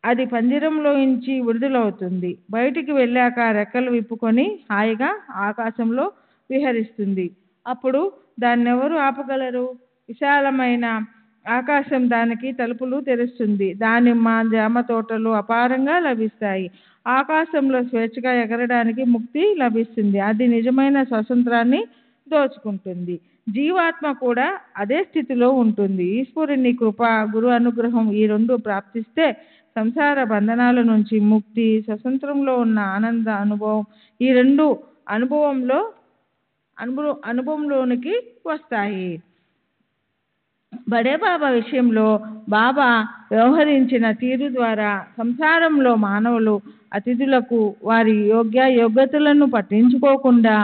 అది పంజరంలోంచి విడుదలవుతుంది. బయటికి వెళ్ళాక రెక్కలు విప్పుకొని హాయిగా ఆకాశంలో విహరిస్తుంది. అప్పుడు దాన్నెవరు ఆపగలరు? విశాలమైన ఆకాశం దానికి తలుపులు తెరుస్తుంది. దానిమ్మ, జామ తోటలు అపారంగా లభిస్తాయి. ఆకాశంలో స్వేచ్ఛగా ఎగరడానికి ముక్తి లభిస్తుంది. అది నిజమైన స్వాతంత్రాన్ని దోచుకుంటుంది. జీవాత్మ కూడా అదే స్థితిలో ఉంటుంది. ఈశ్వరుని కృప, గురు అనుగ్రహం ఈ రెండు ప్రాప్తిస్తే సంసార బంధనాల నుంచి ముక్తి, స్వతంత్రంలో ఉన్న ఆనంద అనుభవం ఈ రెండు అనుభవంలోనికి వస్తాయి. బడే బాబా విషయంలో బాబా వ్యవహరించిన తీరు ద్వారా సంసారంలో మానవులు అతిథులకు వారి యోగ్యతలను పట్టించుకోకుండా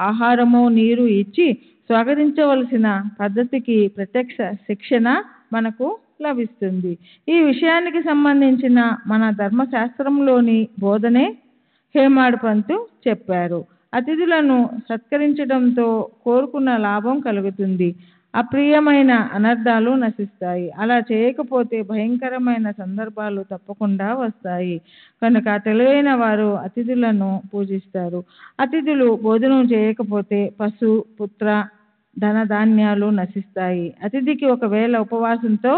ఆహారము, నీరు ఇచ్చి స్వాగతించవలసిన పద్ధతికి ప్రత్యక్ష శిక్షణ మనకు లభిస్తుంది. ఈ విషయానికి సంబంధించిన మన ధర్మశాస్త్రంలోని బోధనే హేమాడ్ పంతు చెప్పారు. అతిథులను సత్కరించడంతో కోరుకున్న లాభం కలుగుతుంది. అప్రియమైన అనర్థాలు నశిస్తాయి. అలా చేయకపోతే భయంకరమైన సందర్భాలు తప్పకుండా వస్తాయి. కనుక తెలివైన వారు అతిథులను పూజిస్తారు. అతిథులు భోజనం చేయకపోతే పశు, పుత్ర, ధనధాన్యాలు నశిస్తాయి. అతిథికి ఒకవేళ ఉపవాసంతో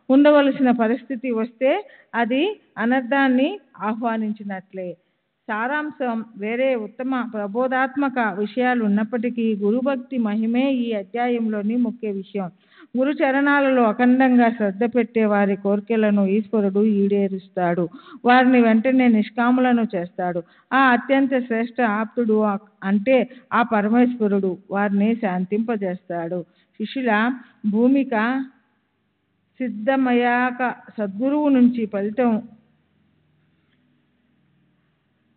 ఉండవలసిన పరిస్థితి వస్తే అది అనర్థాన్ని ఆహ్వానించినట్లే. సారాంశం వేరే ఉత్తమ ప్రబోధాత్మక విషయాలు ఉన్నప్పటికీ గురుభక్తి మహిమే ఈ అధ్యాయంలోని ముఖ్య విషయం. గురు చరణాలలో అఖండంగా శ్రద్ధ పెట్టే వారి కోరికలను ఈశ్వరుడు ఈడేరుస్తాడు. వారిని వెంటనే నిష్కాములను చేస్తాడు. ఆ అత్యంత శ్రేష్ఠ ఆప్తుడు అంటే ఆ పరమేశ్వరుడు వారిని శాంతింపజేస్తాడు. శిష్యుల భూమిక సిద్ధమయ్యాక సద్గురువు నుంచి ఫలితం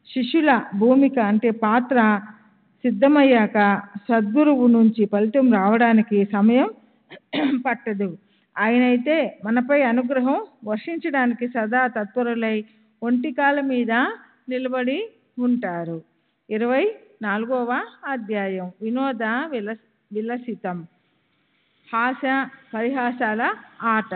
శిష్యుల భూమిక అంటే పాత్ర సిద్ధమయ్యాక సద్గురువు నుంచి ఫలితం రావడానికి సమయం పట్టదు. ఆయనైతే మనపై అనుగ్రహం వర్షించడానికి సదా తత్పరులై ఒంటికాల మీద నిలబడి ఉంటారు. 24వ అధ్యాయం వినోద విలసితం హాస్య పరిహాసాల ఆట.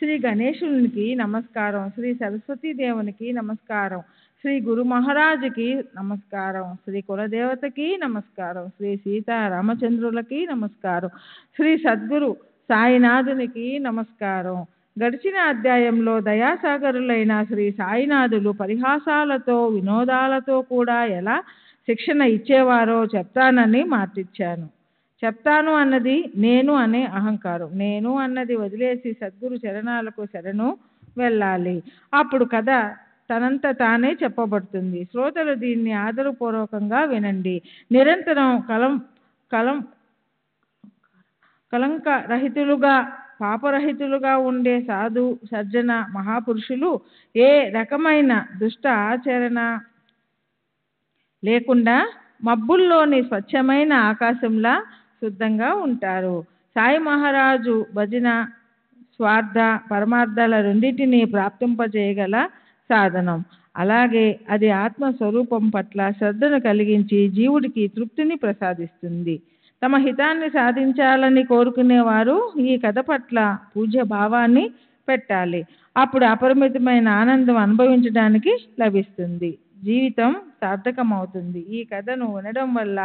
శ్రీ గణేశునికి నమస్కారం, శ్రీ సరస్వతీ దేవునికి నమస్కారం, శ్రీ గురు మహారాజుకి నమస్కారం, శ్రీ కులదేవతకి నమస్కారం, శ్రీ సీతారామచంద్రులకి నమస్కారం, శ్రీ సద్గురు సాయినాథునికి నమస్కారం. గడిచిన అధ్యాయంలో దయాసాగరులైన శ్రీ సాయినాథులు పరిహాసాలతో వినోదాలతో కూడా ఎలా శిక్షణ ఇచ్చేవారో చెప్తానని మాటిచ్చాను. చెప్తాను అన్నది నేను అనే అహంకారం. నేను అన్నది వదిలేసి సద్గురు చరణాలకు శరణు వెళ్ళాలి. అప్పుడు కథ తనంత తానే చెప్పబడుతుంది. శ్రోతలు దీన్ని ఆదరపూర్వకంగా వినండి. నిరంతరం కలంకరహితులుగా పాపరహితులుగా ఉండే సాధు సజ్జన మహాపురుషులు ఏ రకమైన దుష్ట ఆచరణ లేకుండా మబ్బుల్లోని స్వచ్ఛమైన ఆకాశంలా శుద్ధంగా ఉంటారు. సాయి మహారాజు భజన స్వార్థ పరమార్థాల రెండింటినీ ప్రాప్తింపజేయగల సాధనం. అలాగే అది ఆత్మస్వరూపం పట్ల శ్రద్ధను కలిగించి జీవుడికి తృప్తిని ప్రసాదిస్తుంది. తమ హితాన్ని సాధించాలని కోరుకునేవారు ఈ కథ పట్ల పూజ్య భావాన్ని పెట్టాలి. అప్పుడు అపరిమితమైన ఆనందం అనుభవించడానికి లభిస్తుంది. జీవితం సార్థకమవుతుంది. ఈ కథను వినడం వల్ల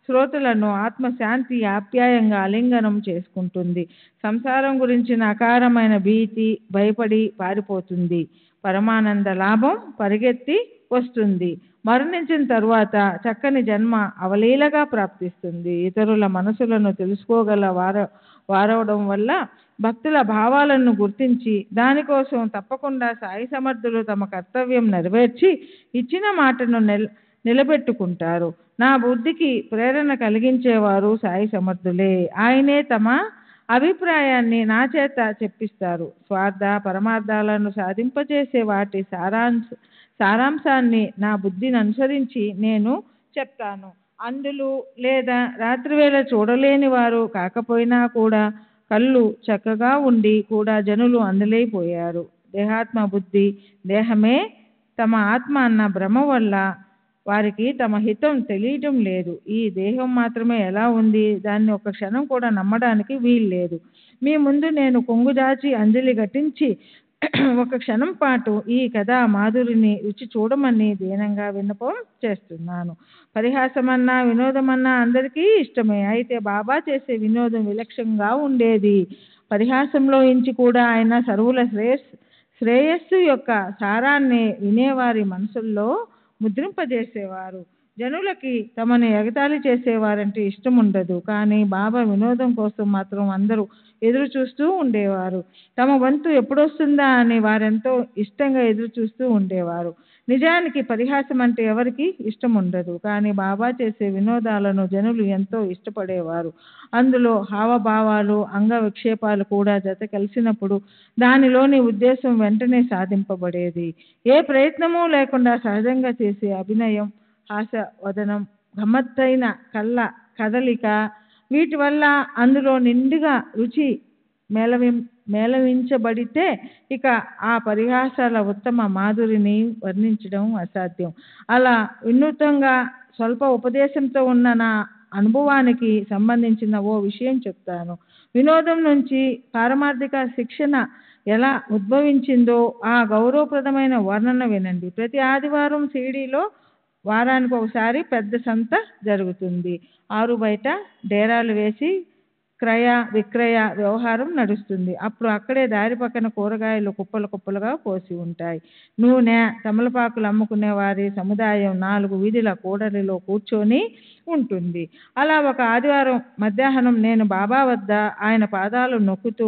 శ్రోతలను ఆత్మశాంతి ఆప్యాయంగా ఆలింగనం చేసుకుంటుంది. సంసారం గురించిన అకారమైన భీతి భయపడి పారిపోతుంది. పరమానంద లాభం పరిగెత్తి వస్తుంది. మరణించిన తరువాత చక్కని జన్మ అవలీలగా ప్రాప్తిస్తుంది. ఇతరుల మనసులను తెలుసుకోగల వారవడం వల్ల భక్తుల భావాలను గుర్తించి దానికోసం తప్పకుండా సాయి సమర్థులు తమ కర్తవ్యం నెరవేర్చి ఇచ్చిన మాటను నిలబెట్టుకుంటారు. నా బుద్ధికి ప్రేరణ కలిగించేవారు సాయి సమర్థులే. ఆయనే తమ అభిప్రాయాన్ని నా చేత చెప్పిస్తారు. స్వార్థ పరమార్థాలను సాధింపచేసే వాటి సారాంశాన్ని నా బుద్ధిని అనుసరించి నేను చెప్తాను. అందులు లేదా రాత్రివేళ చూడలేని వారు కాకపోయినా కూడా కళ్ళు చక్కగా ఉండి కూడా జనులు అందలేకపోయారు. దేహాత్మ బుద్ధి దేహమే తమ ఆత్మ అన్న భ్రమ వల్ల వారికి తమ హితం తెలియటం లేదు. ఈ దేహం మాత్రమే ఎలా ఉంది, దాన్ని ఒక క్షణం కూడా నమ్మడానికి వీల్లేదు. మీ ముందు నేను కొంగుదాచి అంజలి ఘటించి ఒక క్షణం పాటు ఈ కథ మాధురిని రుచి చూడమని దీనంగా విన్నపం చేస్తున్నాను. పరిహాసమన్నా వినోదమన్నా అందరికీ ఇష్టమే. అయితే బాబా చేసే వినోదం విలక్షణంగా ఉండేది. పరిహాసంలో ఇంచి కూడా ఆయన సర్వుల శ్రేయస్సు యొక్క సారాన్ని వినేవారి మనసుల్లో ముద్రింపజేసేవారు. జనులకి తమను ఎగతాళి చేసేవారంటే ఇష్టం ఉండదు. కానీ బాబా వినోదం కోసం మాత్రం అందరూ ఎదురు చూస్తూ ఉండేవారు. తమ వంతు ఎప్పుడొస్తుందా అని వారెంతో ఇష్టంగా ఎదురు చూస్తూ ఉండేవారు. నిజానికి పరిహాసం అంటే ఎవరికి ఇష్టం ఉండదు. కానీ బాబా చేసే వినోదాలను జనులు ఎంతో ఇష్టపడేవారు. అందులో హావభావాలు అంగ విక్షేపాలు కూడా జత కలిసినప్పుడు దానిలోని ఉద్దేశం వెంటనే సాధింపబడేది. ఏ ప్రయత్నమూ లేకుండా సహజంగా చేసే అభినయం, హాస్యవదనం, గమ్మత్తైన కళ్ళ కదలిక, వీటి వల్ల అందులో నిండుగా రుచి మేళవించబడితే ఇక ఆ పరిహాసాల ఉత్తమ మాధురిని వర్ణించడం అసాధ్యం. అలా వినూత్నంగా స్వల్ప ఉపదేశంతో ఉన్న నా అనుభవానికి సంబంధించిన ఓ విషయం చెప్తాను. వినోదం నుంచి పారమార్థిక శిక్షణ ఎలా ఉద్భవించిందో ఆ గౌరవప్రదమైన వర్ణన వినండి. ప్రతి ఆదివారం షిరిడీలో వారానికి ఒకసారి పెద్ద సంత జరుగుతుంది. ఆరు బయట డేరాలు వేసి క్రయ విక్రయ వ్యవహారం నడుస్తుంది. అప్పుడు అక్కడే దారి పక్కన కూరగాయలు కుప్పలు కుప్పలుగా పోసి ఉంటాయి. నూనె తమలపాకులు అమ్ముకునే వారి సముదాయం 4 వీధుల కూడలిలో కూర్చొని ఉంటుంది. అలా ఒక ఆదివారం మధ్యాహ్నం నేను బాబా వద్ద ఆయన పాదాలు నొక్కుతూ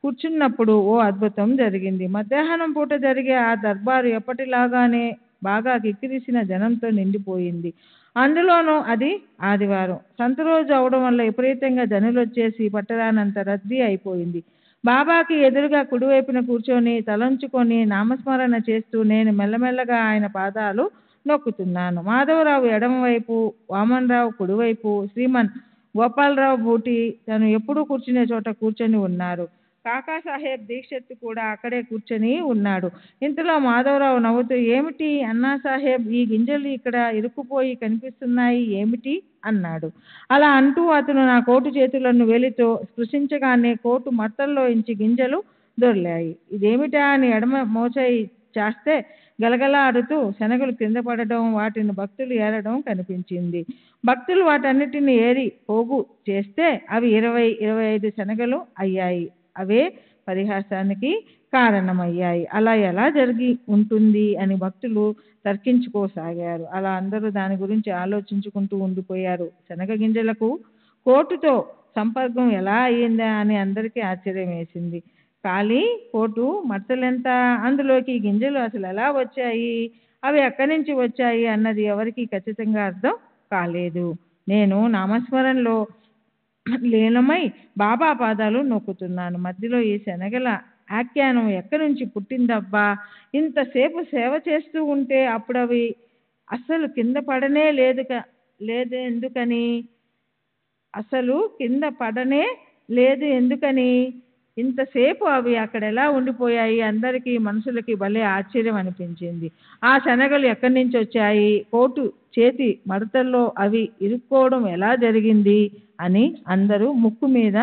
కూర్చున్నప్పుడు ఓ అద్భుతం జరిగింది. మధ్యాహ్నం పూట జరిగే ఆ దర్బారు ఎప్పటిలాగానే బాగా కిక్కిరిసిన జనంతో నిండిపోయింది. అందులోనూ అది ఆదివారం సంత రోజు అవడం వల్ల విపరీతంగా జనులు వచ్చేసి పట్టరానంత రద్దీ అయిపోయింది. బాబాకి ఎదురుగా కుడివైపున కూర్చొని తలంచుకొని నామస్మరణ చేస్తూ నేను మెల్లమెల్లగా ఆయన పాదాలు నొక్కుతున్నాను. మాధవరావు ఎడమవైపు, వామన్రావు కుడివైపు, శ్రీమన్ గోపాలరావు భూటి తను ఎప్పుడూ కూర్చునే చోట కూర్చొని ఉన్నారు. కాకాసాహెబ్ దీక్షిత్ కూడా అక్కడే కూర్చొని ఉన్నాడు. ఇంతలో మాధవరావు నవ్వుతూ, ఏమిటి అన్నాసాహెబ్, ఈ గింజలు ఇక్కడ ఇరుక్కుపోయి కనిపిస్తున్నాయి ఏమిటి అన్నాడు. అలా అంటూ అతను నా కోటు చేతులను వేలితో స్పృశించగానే కోటు మట్టల్లో ఇంచి గింజలు దొర్లాయి. ఇదేమిటా అని ఎడమ మోచేయి చేస్తే గలగలాడుతూ శనగలు కింద పడడం, వాటిని భక్తులు ఏరడం కనిపించింది. భక్తులు వాటన్నిటిని ఏరి పోగు చేస్తే అవి 20-25 శనగలు అయ్యాయి. అవే పరిహాసానికి కారణమయ్యాయి. అలా ఎలా జరిగి ఉంటుంది అని భక్తులు తర్కించుకోసాగారు. అలా అందరూ దాని గురించి ఆలోచించుకుంటూ ఉండిపోయారు. శనగ గింజలకు కోటుతో సంపర్కం ఎలా అయ్యిందా అని అందరికీ ఆశ్చర్యం వేసింది. ఖాళీ కోటు మట్టలెంత, అందులోకి గింజలు అసలు ఎలా వచ్చాయి, అవి ఎక్కడి నుంచి వచ్చాయి అన్నది ఎవరికి ఖచ్చితంగా అర్థం కాలేదు. నేను నామస్మరణలో లీనమై బాబా పాదాలు నొక్కుతున్నాను. మధ్యలో ఈ శనగల ఆఖ్యానం ఎక్కడి నుంచి పుట్టిందబ్బా? ఇంతసేపు సేవ చేస్తూ ఉంటే అప్పుడు అవి అసలు కింద పడనే లేదు ఎందుకని? అసలు కింద పడనే లేదు ఎందుకని? ఇంతసేపు అవి అక్కడ ఎలా ఉండిపోయాయి? అందరికీ మనుషులకి భలే ఆశ్చర్యం అనిపించింది. ఆ శనగలు ఎక్కడి నుంచి వచ్చాయి? కోటు చేతి మడతల్లో అవి ఇరుక్కోవడం ఎలా జరిగింది అని అందరూ ముక్కు మీద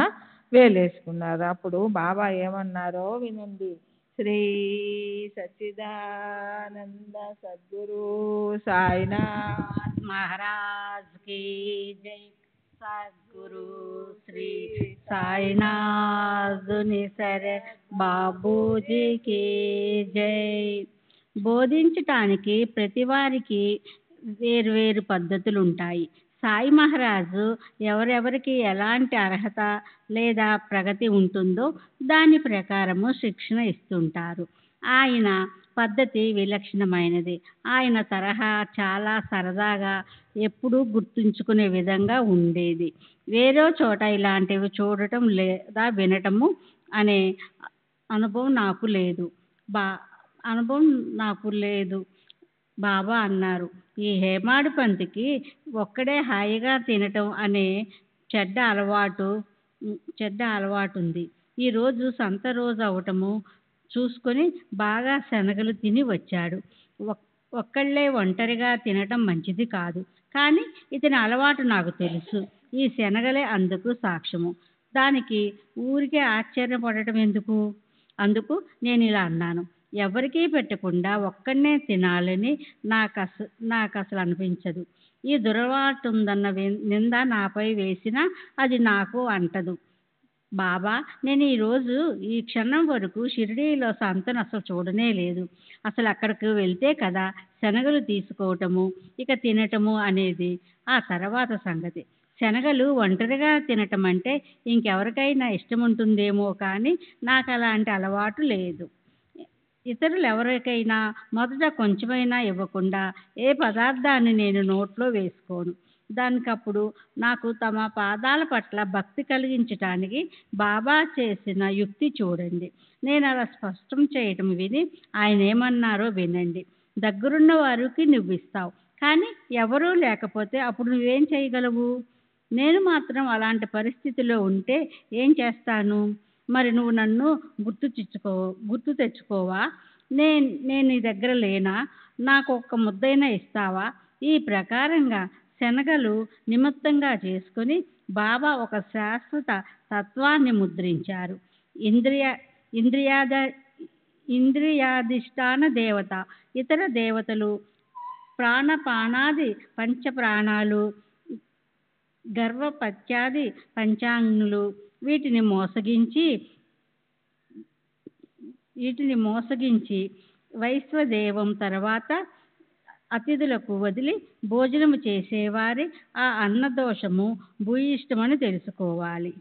వేలేసుకున్నారు. అప్పుడు బాబా ఏమన్నారో వినండి. శ్రీ సచ్చిదానంద సద్గురు సాయినాథ్ మహారాజ్ की जय। सद्गुरु श्री साईनाथ निसर బాబూజీకి జై। బోధించటానికి ప్రతి వారికి వేర్వేరు పద్ధతులు ఉంటాయి. సాయి మహారాజు ఎవరెవరికి ఎలాంటి అర్హత లేదా ప్రగతి ఉంటుందో దాని ప్రకారము శిక్షణ ఇస్తుంటారు. ఆయన పద్ధతి విలక్షణమైనది. ఆయన తరహా చాలా సరదాగా ఎప్పుడూ గుర్తుంచుకునే విధంగా ఉండేది. వేరే చోట ఇలాంటివి చూడటం లేదా వినటము అనే అనుభవం నాకు లేదు. బాబా అన్నారు, ఈ హేమాడు పంతికి ఒక్కడే హాయిగా తినటం అనే చెడ్డ అలవాటు ఉంది. ఈరోజు సంత రోజు అవటము చూసుకొని బాగా శనగలు తిని వచ్చాడు. ఒక్కళ్ళే ఒంటరిగా తినటం మంచిది కాదు. కానీ ఇతని అలవాటు నాకు తెలుసు. ఈ శనగలే అందుకు సాక్ష్యము. దానికి ఊరికే ఆశ్చర్యపడటం ఎందుకు? అందుకు నేను ఇలా అన్నాను, ఎవరికీ పెట్టకుండా ఒక్కడనే తినాలని నాకు అసలు అనిపించదు. ఈ దురలవాటు ఉందన్న నింద నాపై వేసినా అది నాకు అంటదు. బాబా, నేను ఈరోజు ఈ క్షణం వరకు షిరిడీలో సంతను అసలు చూడనే లేదు. అసలు అక్కడికి వెళ్తే కదా శనగలు తీసుకోవటము ఇక తినటము అనేది ఆ తర్వాత సంగతి. శనగలు ఒంటరిగా తినటం అంటే ఇంకెవరికైనా ఇష్టం ఉంటుందేమో కానీ నాకు అలాంటి అలవాటు లేదు. ఇతరులు ఎవరికైనా మొదట కొంచెమైనా ఇవ్వకుండా ఏ పదార్థాన్ని నేను నోట్లో వేసుకోను. దానికప్పుడు నాకు తమ పాదాల పట్ల భక్తి కలిగించటానికి బాబా చేసిన యుక్తి చూడండి. నేను అలా స్పష్టం చేయటం విని ఆయన ఏమన్నారో వినండి. దగ్గరున్న వారికి నువ్విస్తావు, కానీ ఎవరూ లేకపోతే అప్పుడు నువ్వేం చేయగలవు? నేను మాత్రం అలాంటి పరిస్థితిలో ఉంటే ఏం చేస్తాను? మరి నువ్వు నన్ను గుర్తు తెచ్చుకోవా? నేను నీ దగ్గర లేనా? నాకు ఒక్క ముద్దైనా ఇస్తావా? ఈ ప్రకారంగా శనగలు నిమిత్తంగా చేసుకుని బాబా ఒక శాశ్వత తత్వాన్ని ముద్రించారు. ఇంద్రియాధిష్టాన దేవత, ఇతర దేవతలు, ప్రాణపానాది పంచప్రాణాలు, గర్భపత్యాది పంచాంగులు వీటిని మోసగించి వైశ్వదేవం తర్వాత అతిథులకు వదిలి భోజనము చేసేవారి ఆ అన్నదోషము భూయిష్టమని తెలుసుకోవాలి.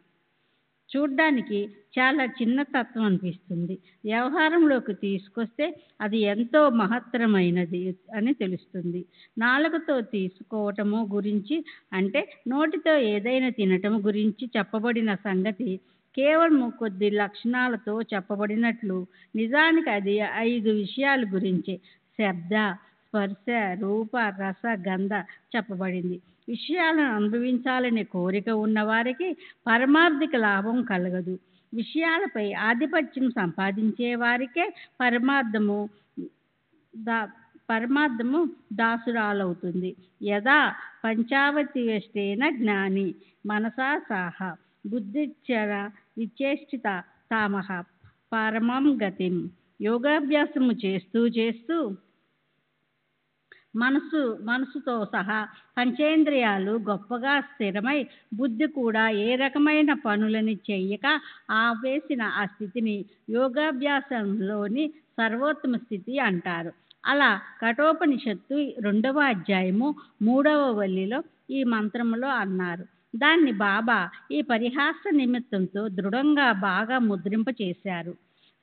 చూడ్డానికి చాలా చిన్న తత్వం అనిపిస్తుంది. వ్యవహారంలోకి తీసుకొస్తే అది ఎంతో మహత్తరమైనది అని తెలుస్తుంది. నాలుకతో తీసుకోవటము గురించి అంటే నోటితో ఏదైనా తినటం గురించి చెప్పబడిన సంగతి కేవలం కొద్ది లక్షణాలతో చెప్పబడినట్లు నిజానికి అది 5 విషయాల గురించి శబ్ద, స్పర్శ, రూప, రస, గంధ చెప్పబడింది. విషయాలను అనుభవించాలనే కోరిక ఉన్నవారికి పరమార్థిక లాభం కలగదు. విషయాలపై ఆధిపత్యం సంపాదించే వారికే పరమార్థము దాసురాలవుతుంది. యదా పంచావతివేష్టేన జ్ఞాని మనసా సాహ బుద్ధిచ్చర విచేష్టిత తామహ పరమం గతిం. యోగాభ్యాసము చేస్తూ మనసుతో సహా పంచేంద్రియాలు గొప్పగా స్థిరమై బుద్ధి కూడా ఏ రకమైన పనులని చెయ్యక ఆవేసిన ఆ స్థితిని యోగాభ్యాసంలోని సర్వోత్తమ స్థితి అంటారు. అలా కఠోపనిషత్తు 2వ అధ్యాయము 3వ వల్లిలో ఈ మంత్రములో అన్నారు. దాన్ని బాబా ఈ పరిహాస నిమిత్తంతో దృఢంగా బాగా ముద్రింపచేశారు.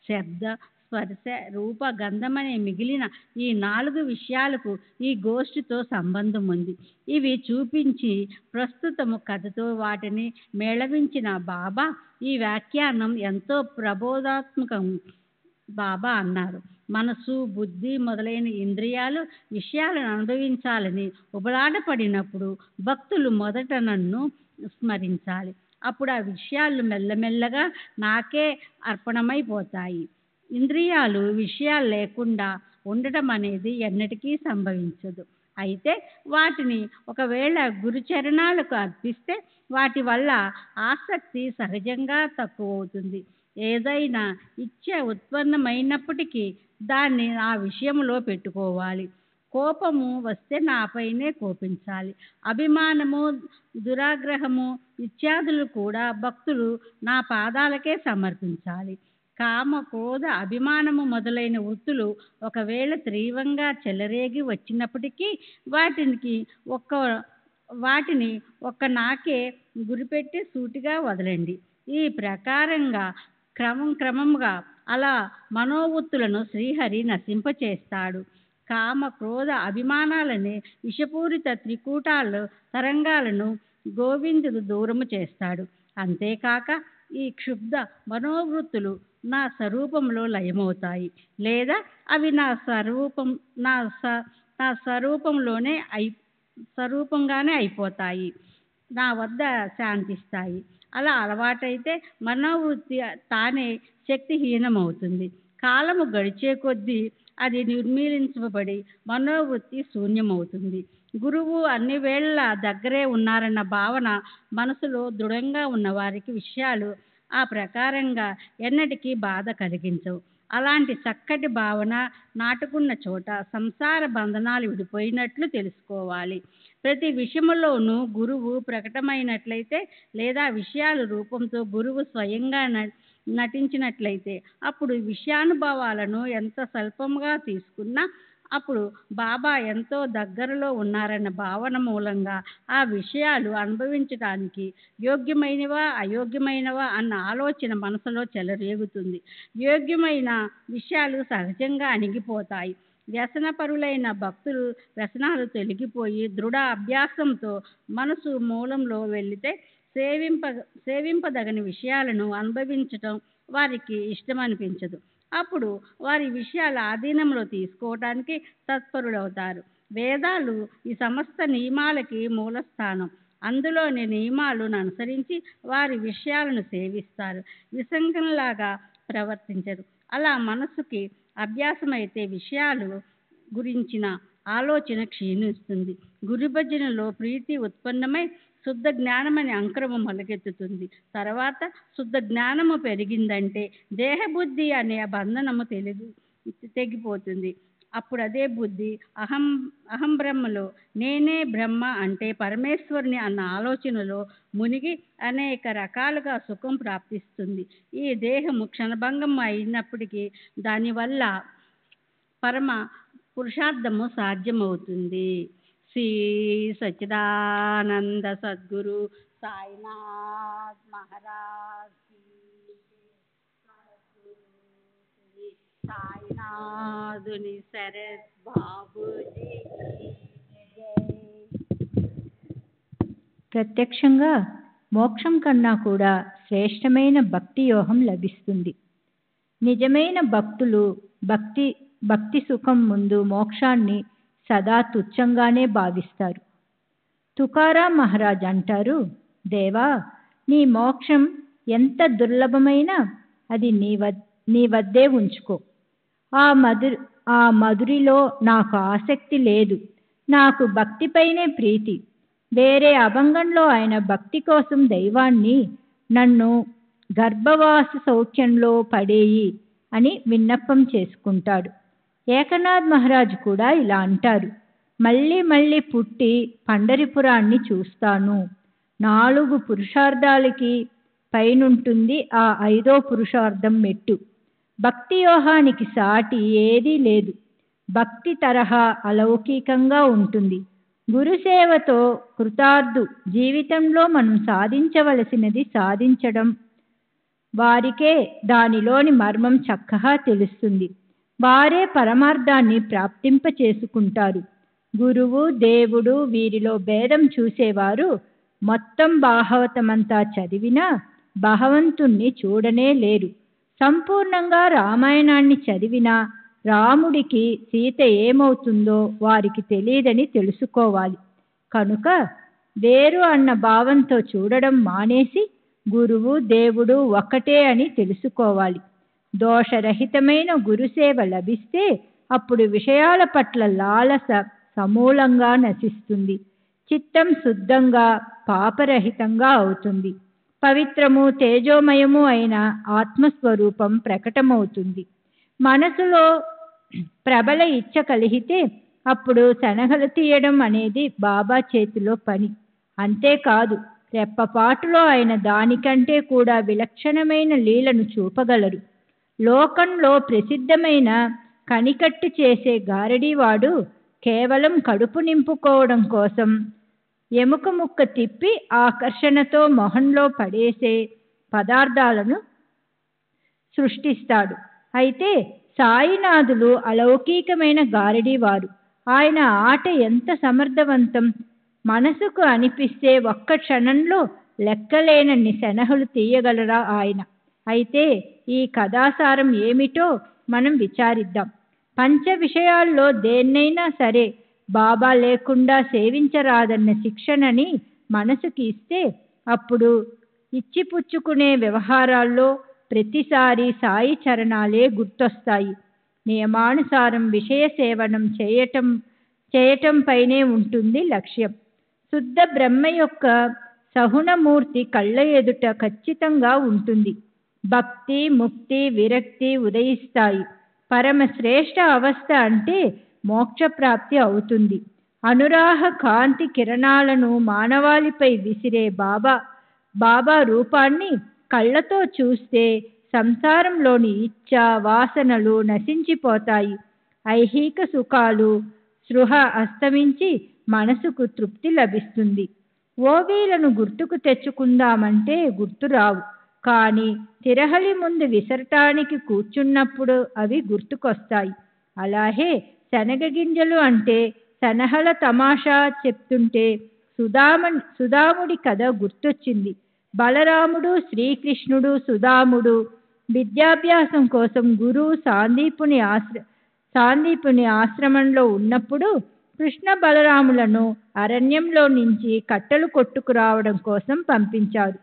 శబ్ద, స్పర్శ రూప గంధమనే మిగిలిన ఈ 4 విషయాలకు ఈ గోష్ఠితో సంబంధం ఉంది. ఇవి చూపించి ప్రస్తుతము కథతో వాటిని మేళవించిన బాబా ఈ వ్యాఖ్యానం ఎంతో ప్రబోధాత్మకం. బాబా అన్నారు, మనసు, బుద్ధి మొదలైన ఇంద్రియాలు విషయాలను అనుభవించాలని ఉబలాటపడినప్పుడు భక్తులు మొదట నన్ను స్మరించాలి. అప్పుడు ఆ విషయాలు మెల్లమెల్లగా నాకే అర్పణమైపోతాయి. ఇంద్రియాలు విషయాలు లేకుండా ఉండటం అనేది ఎన్నటికీ సంభవించదు. అయితే వాటిని ఒకవేళ గురుచరణాలకు అర్పిస్తే వాటి వల్ల ఆసక్తి సహజంగా తక్కువ అవుతుంది. ఏదైనా ఇచ్చ ఉత్పన్నమైనప్పటికీ దాన్ని ఆ విషయంలో పెట్టుకోవాలి. కోపము వస్తే నాపైనే కోపించాలి. అభిమానము, దురాగ్రహము ఇత్యాదులు కూడా భక్తులు నా పాదాలకే సమర్పించాలి. కామ, క్రోధ, అభిమానము మొదలైన వృత్తులు ఒకవేళ తీవ్రంగా చెలరేగి వచ్చినప్పటికీ వాటిని ఒక్క నాకే గురిపెట్టి సూటిగా వదలండి. ఈ ప్రకారంగా క్రమంగా అలా మనోవృత్తులను శ్రీహరి నశింపచేస్తాడు. కామ, క్రోధ, అభిమానాలనే విషపూరిత త్రికూటాలు తరంగాలను గోవిందుడు దూరము చేస్తాడు. అంతేకాక ఈ క్షుబ్ధ మనోవృత్తులు నా స్వరూపంలో లయమవుతాయి, లేదా అవి నా స్వరూపంగానే అయిపోతాయి, నా వద్ద శాంతిస్తాయి. అలా అలవాటైతే మనోవృత్తి తానే శక్తిహీనమవుతుంది. కాలము గడిచే కొద్దీ అది నిర్మూలించబడి మనోవృత్తి శూన్యమవుతుంది. గురువు అన్ని వేళ దగ్గరే ఉన్నారన్న భావన మనసులో దృఢంగా ఉన్నవారికి విషయాలు ఆ ప్రకారంగా ఎన్నటికీ బాధ కలిగించవు. అలాంటి చక్కటి భావన నాటుకున్న చోట సంసార బంధనాలు విడిపోయినట్లు తెలుసుకోవాలి. ప్రతి విషయంలోనూ గురువు ప్రకటమైనట్లయితే లేదా విషయాల రూపంతో గురువు స్వయంగా నటించినట్లయితే అప్పుడు విషయానుభవాలను ఎంత స్వల్పంగా తీసుకున్నా అప్పుడు బాబా ఎంతో దగ్గరలో ఉన్నారన్న భావన మూలంగా ఆ విషయాలు అనుభవించడానికి యోగ్యమైనవా అయోగ్యమైనవా అన్న ఆలోచన మనసులో చెలరేగుతుంది. యోగ్యమైన విషయాలు సహజంగా అణిగిపోతాయి. వ్యసనపరులైన భక్తులు వ్యసనాలు తొలగిపోయి దృఢ అభ్యాసంతో మనసు మూలంలో వెళితే సేవింపదగని విషయాలను అనుభవించటం వారికి ఇష్టమనిపించదు. అప్పుడు వారి విషయాల ఆధీనంలో తీసుకోవడానికి తత్పరులవుతారు. వేదాలు ఈ సమస్త నియమాలకి మూలస్థానం. అందులోని నియమాలను అనుసరించి వారి విషయాలను సేవిస్తారు. విసంగంలాగా ప్రవర్తించరు. అలా మనసుకి అభ్యాసమైతే విషయాలు గురించిన ఆలోచన క్షీణిస్తుంది. గురుభజనలో ప్రీతి ఉత్పన్నమై శుద్ధ జ్ఞానమనే అంకురము మొలకెత్తుతుంది. తర్వాత శుద్ధ జ్ఞానము పెరిగిందంటే దేహబుద్ధి అనే బంధనము తెగిపోతుంది. అప్పుడు అదే బుద్ధి అహం బ్రహ్మలో నేనే బ్రహ్మ అంటే పరమేశ్వరుని అన్న ఆలోచనలో మునిగి అనేక రకాలుగా సుఖం ప్రాప్తిస్తుంది. ఈ దేహము క్షణభంగం అయినప్పటికీ దానివల్ల పరమ పురుషార్థము సాధ్యమవుతుంది. శ్రీ సచ్చిదానంద సద్గురు సాయినాథ్ మహారాజ్ సాయినాథుని శరత్ బాబూజీ. ప్రత్యక్షంగా మోక్షం కన్నా కూడా శ్రేష్టమైన భక్తి యోగం లభిస్తుంది. నిజమైన భక్తులు భక్తి సుఖం ముందు మోక్షాన్ని సదా తుచ్చంగానే భావిస్తారు. తుకారాం మహారాజ్ అంటారు, దేవా, నీ మోక్షం ఎంత దుర్లభమైనా అది నీ వద్దే ఉంచుకో. ఆ మధురిలో నాకు ఆసక్తి లేదు. నాకు భక్తిపైనే ప్రీతి. వేరే అభంగంలో ఆయన భక్తి కోసం దైవాన్ని నన్ను గర్భవాస సౌఖ్యంలో పడేయి అని విన్నపం చేసుకుంటాడు. ఏకనాథ్ మహారాజ్ కూడా ఇలా అంటారు, మళ్ళీ మళ్ళీ పుట్టి పండరిపురాన్ని చూస్తాను. 4 పురుషార్థాలకి పైనుంటుంది ఆ 5వ పురుషార్థం మెట్టు. భక్తి యోగానికి సాటి ఏదీ లేదు. భక్తి తరహా అలౌకికంగా ఉంటుంది. గురుసేవతో కృతార్థు జీవితంలో మనం సాధించవలసినది సాధించడం. వారికే దానిలోని మర్మం చక్కగా తెలుస్తుంది. వారే పరమార్థాన్ని ప్రాప్తింప చేసుకుంటారు. గురువు, దేవుడు వీరిలో భేదం చూసేవారు మొత్తం భాగవతమంతా చదివినా భగవంతుణ్ణి చూడనే లేరు. సంపూర్ణంగా రామాయణాన్ని చదివినా రాముడికి సీత ఏమవుతుందో వారికి తెలియదని తెలుసుకోవాలి. కనుక వేరు అన్న భావంతో చూడడం మానేసి గురువు, దేవుడు ఒక్కటే అని తెలుసుకోవాలి. దోషరహితమైన గురుసేవ లభిస్తే అప్పుడు విషయాల పట్ల లాలస సమూలంగా నశిస్తుంది. చిత్తం శుద్ధంగా పాపరహితంగా అవుతుంది. పవిత్రము, తేజోమయము అయిన ఆత్మస్వరూపం ప్రకటమవుతుంది. మనసులో ప్రబల ఇచ్చ కలిగితే అప్పుడు శనగలు తీయడం అనేది బాబా చేతిలో పని. అంతేకాదు, రెప్పపాటులో ఆయన దానికంటే కూడా విలక్షణమైన లీలను చూపగలరు. లోకంలో ప్రసిద్ధమైన కనికట్టు చేసే గారడీవాడు కేవలం కడుపు నింపుకోవడం కోసం ఎముక ముక్క తిప్పి ఆకర్షణతో మొహంలో పడేసే పదార్థాలను సృష్టిస్తాడు. అయితే సాయినాథులు అలౌకికమైన గారడీవారు. ఆయన ఆట ఎంత సమర్థవంతం! మనసుకు అనిపిస్తే ఒక్క క్షణంలో లెక్కలేనన్ని శనగలు తీయగలరా ఆయన. అయితే ఈ కథాసారం ఏమిటో మనం విచారిద్దాం. పంచ విషయాల్లో దేన్నైనా సరే బాబా లేకుండా సేవించరాదన్న శిక్షణని మనసుకి ఇస్తే అప్పుడు ఇచ్చిపుచ్చుకునే వ్యవహారాల్లో ప్రతిసారి సాయి చరణాలే గుర్తొస్తాయి. నియమానుసారం విషయ సేవనం చేయటం పైనే ఉంటుంది లక్ష్యం. శుద్ధ బ్రహ్మ యొక్క సహుణమూర్తి కళ్ళ ఎదుట ఖచ్చితంగా ఉంటుంది. భక్తి, ముక్తి, విరక్తి ఉదయిస్తాయి. పరమ శ్రేష్ఠ అవస్థ అంటే మోక్షప్రాప్తి అవుతుంది. అనురాగ కాంతి కిరణాలను మానవాళిపై విసిరే బాబా రూపాన్ని కళ్ళతో చూస్తే సంసారంలోని ఇచ్చ, వాసనలు నశించిపోతాయి. ఐహిక సుఖాలు, స్పృహ అస్తమించి మనసుకు తృప్తి లభిస్తుంది. ఓవీలను గుర్తుకు తెచ్చుకుందామంటే గుర్తురావు. కానీ తిరహలి ముందు విసరటానికి కూర్చున్నప్పుడు అవి గుర్తుకొస్తాయి. అలాగే శనగ గింజలు అంటే శనహల తమాషా చెప్తుంటే సుధాముడి కథ గుర్తొచ్చింది. బలరాముడు, శ్రీకృష్ణుడు, సుధాముడు విద్యాభ్యాసం కోసం గురువు సాందీపుని ఆశ్రమంలో ఉన్నప్పుడు కృష్ణ బలరాములను అరణ్యంలో నుంచి కట్టెలు కొట్టుకురావడం కోసం పంపించారు.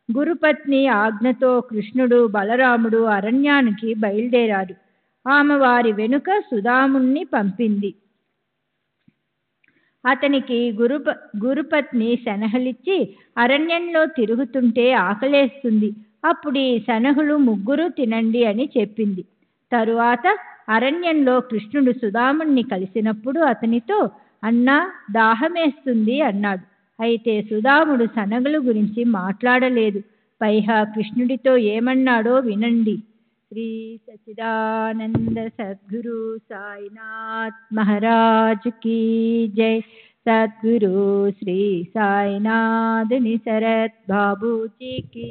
గురుపత్ని ఆజ్ఞతో కృష్ణుడు, బలరాముడు అరణ్యానికి బయలుదేరారు. ఆమె వారి వెనుక సుధాముణ్ణి పంపింది. అతనికి గురుపత్ని శనగలిచ్చి అరణ్యంలో తిరుగుతుంటే ఆకలేస్తుంది. అప్పుడు ఈ శనగలు ముగ్గురు తినండి అని చెప్పింది. తరువాత అరణ్యంలో కృష్ణుడు సుధాముణ్ణి కలిసినప్పుడు అతనితో అన్నా దాహమేస్తుంది అన్నాడు. అయితే సుధాముడు శనగలు గురించి మాట్లాడలేదు. పైగా కృష్ణుడితో ఏమన్నాడో వినండి. శ్రీ సచ్చిదానంద సద్గురు సాయినాథ్ మహారాజ్ కీ జై. సద్గురు శ్రీ సాయినాథ్ నిసరత్ బాబూజీకి.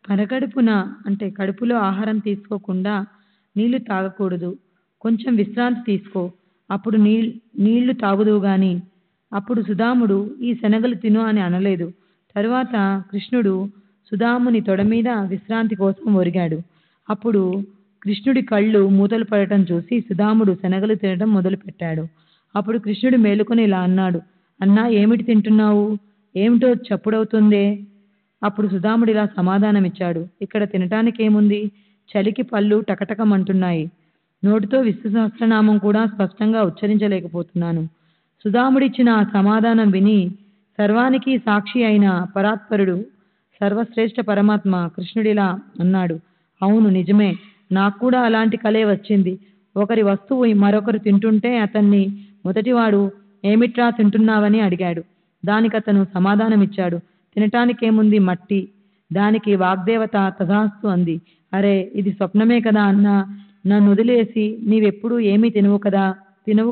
పరగడుపున అంటే కడుపులో ఆహారం తీసుకోకుండా నీళ్లు తాగకూడదు. కొంచెం విశ్రాంతి తీసుకో, అప్పుడు నీళ్లు తాగుదువు గాని. అప్పుడు సుధాముడు ఈ శనగలు తిను అని అనలేదు. తరువాత కృష్ణుడు సుధాముని తొడ మీద విశ్రాంతి కోసం ఒరిగాడు. అప్పుడు కృష్ణుడి కళ్ళు మూతలు పడటం చూసి సుధాముడు శనగలు తినడం మొదలుపెట్టాడు. అప్పుడు కృష్ణుడు మేలుకొని ఇలా అన్నాడు, అన్నా ఏమిటి తింటున్నావు? ఏమిటో చప్పుడవుతుందే. అప్పుడు సుధాముడు ఇలా సమాధానమిచ్చాడు, ఇక్కడ తినటానికేముంది? చలికి పళ్ళు టకటకమంటున్నాయి. నోటితో విష్ణు సహస్రనామం కూడా స్పష్టంగా ఉచ్చరించలేకపోతున్నాను. సుధాముడిచ్చిన ఆ సమాధానం విని సర్వానికి సాక్షి అయిన పరాత్పరుడు సర్వశ్రేష్ఠ పరమాత్మ కృష్ణుడిలా అన్నాడు, అవును నిజమే, నాకు కూడా అలాంటి కలే వచ్చింది. ఒకరి వస్తువు మరొకరు తింటుంటే అతన్ని మొదటివాడు ఏమిట్రా తింటున్నావని అడిగాడు. దానికి అతను సమాధానమిచ్చాడు, తినటానికేముంది, మట్టి. దానికి వాగ్దేవత తథాస్తు అంది. అరే ఇది స్వప్నమే కదా అన్నా, నన్ను వదిలేసి నీవెప్పుడు ఏమీ తినవు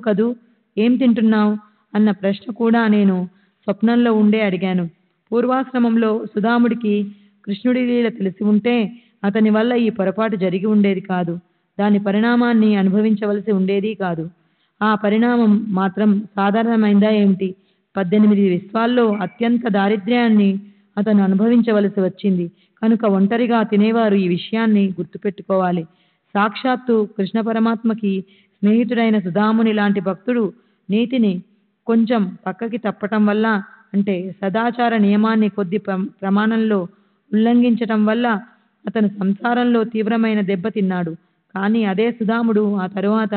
కదూ, ఏం తింటున్నావు అన్న ప్రశ్న కూడా నేను స్వప్నంలో ఉండే అడిగాను. పూర్వాశ్రమంలో సుధాముడికి కృష్ణుడి లీల తెలిసి ఉంటే అతని వల్ల ఈ పొరపాటు జరిగి ఉండేది కాదు. దాని పరిణామాన్ని అనుభవించవలసి ఉండేది కాదు. ఆ పరిణామం మాత్రం సాధారణమైందా ఏమిటి? 18 విశ్వాల్లో అత్యంత దారిద్ర్యాన్ని అతను అనుభవించవలసి వచ్చింది. కనుక ఒంటరిగా తినేవారు ఈ విషయాన్ని గుర్తుపెట్టుకోవాలి. సాక్షాత్తు కృష్ణ పరమాత్మకి స్నేహితుడైన సుధాముని లాంటి భక్తుడు నీతిని కొంచెం పక్కకి తప్పటం వల్ల, అంటే సదాచార నియమాన్ని కొద్ది ప్రమాణంలో ఉల్లంఘించటం వల్ల అతను సంసారంలో తీవ్రమైన దెబ్బ తిన్నాడు. కానీ అదే సుధాముడు ఆ తరువాత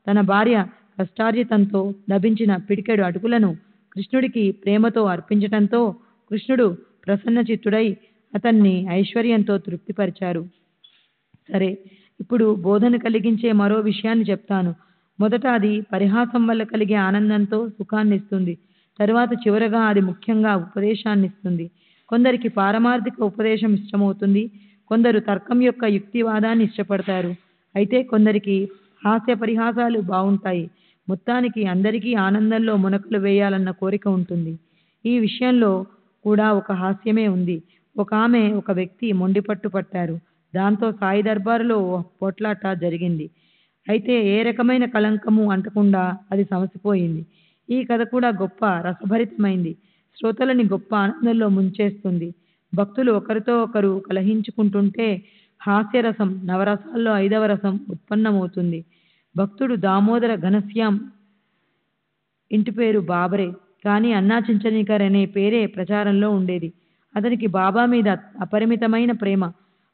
తన భార్య కష్టార్జితంతో లభించిన పిడికెడు అటుకులను కృష్ణుడికి ప్రేమతో అర్పించటంతో కృష్ణుడు ప్రసన్నచిత్తుడై అతన్ని ఐశ్వర్యంతో తృప్తిపరిచారు. సరే, ఇప్పుడు బోధన కలిగించే మరో విషయాన్ని చెప్తాను. మొదట అది పరిహాసం వల్ల కలిగే ఆనందంతో సుఖాన్ని ఇస్తుంది. తరువాత చివరగా అది ముఖ్యంగా ఉపదేశాన్ని ఇస్తుంది. కొందరికి పారమార్థిక ఉపదేశం ఇష్టమవుతుంది, కొందరు తర్కం యొక్క యుక్తివాదాన్ని ఇష్టపడతారు. అయితే కొందరికి హాస్య పరిహాసాలు బాగుంటాయి. మొత్తానికి అందరికీ ఆనందంలో మునకలు వేయాలన్న కోరిక ఉంటుంది. ఈ విషయంలో కూడా ఒక హాస్యమే ఉంది. ఒక ఆమె ఒక వ్యక్తి మొండిపట్టు పట్టారు. దాంతో సాయి దర్బారులో పోట్లాట జరిగింది. అయితే ఏ రకమైన కళంకము అంటకుండా అది సమసిపోయింది. ఈ కథ కూడా గొప్ప రసభరితమైంది. శ్రోతలని గొప్ప ఆనందంలో ముంచేస్తుంది. భక్తులు ఒకరితో ఒకరు కలహించుకుంటుంటే హాస్యరసం నవరసాల్లో 5వ రసం ఉత్పన్నమవుతుంది. భక్తుడు దామోదర ఘనశ్యాం ఇంటి పేరు బాబరే, కానీ అన్నా చించనీకర్ అనే పేరే ప్రచారంలో ఉండేది. అతనికి బాబా మీద అపరిమితమైన ప్రేమ.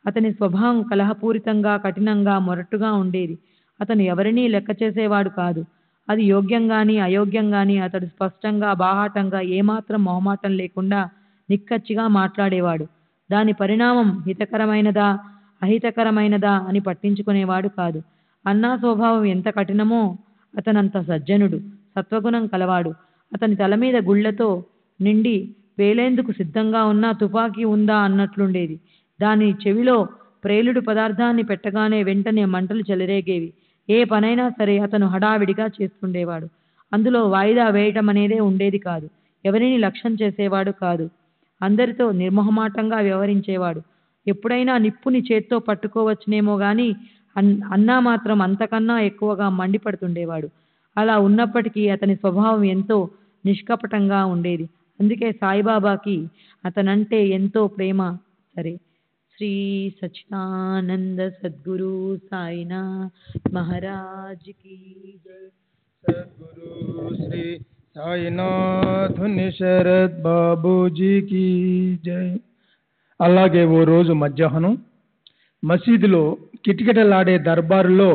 అతని స్వభావం కలహపూరితంగా, కఠినంగా, మొరటుగా ఉండేది. అతను ఎవరినీ లెక్క చేసేవాడు కాదు. అది యోగ్యంగాని అయోగ్యంగాని అతడు స్పష్టంగా, బాహాటంగా, ఏమాత్రం మొహమాటం లేకుండా నిక్కచ్చిగా మాట్లాడేవాడు. దాని పరిణామం హితకరమైనదా అహితకరమైనదా అని పట్టించుకునేవాడు కాదు. అన్నా స్వభావం ఎంత కఠినమో అతనంత సజ్జనుడు, సత్వగుణం కలవాడు. అతని తల మీద గుళ్లతో నిండి పేలేందుకు సిద్ధంగా ఉన్న తుపాకీ ఉందా అన్నట్లుండేది. దాని చెవిలో ప్రేలుడు పదార్థాన్ని పెట్టగానే వెంటనే మంటలు చెలరేగేవి. ఏ పనైనా సరే అతను హడావిడిగా చేస్తుండేవాడు. అందులో వాయిదా వేయటం అనేదే ఉండేది కాదు. ఎవరిని లక్ష్యం చేసేవాడు కాదు. అందరితో నిర్మోహమాటంగా వ్యవహరించేవాడు. ఎప్పుడైనా నిప్పుని చేత్తో పట్టుకోవచ్చునేమో గాని అన్నా మాత్రం అంతకన్నా ఎక్కువగా మండిపడుతుండేవాడు. అలా ఉన్నప్పటికీ అతని స్వభావం ఎంతో నిష్కపటంగా ఉండేది. అందుకే సాయిబాబాకి అతనంటే ఎంతో ప్రేమ. సరే, శ్రీ సచ్చిదానంద సద్గురు సాయినాథ్ మహారాజ్ కి జై. సద్గురు శ్రీ సాయినాథుని శరత్ బాబూజీకి జై. అలాగే ఓ రోజు మధ్యాహ్నం మసీదులో కిటకిటలాడే దర్బారులో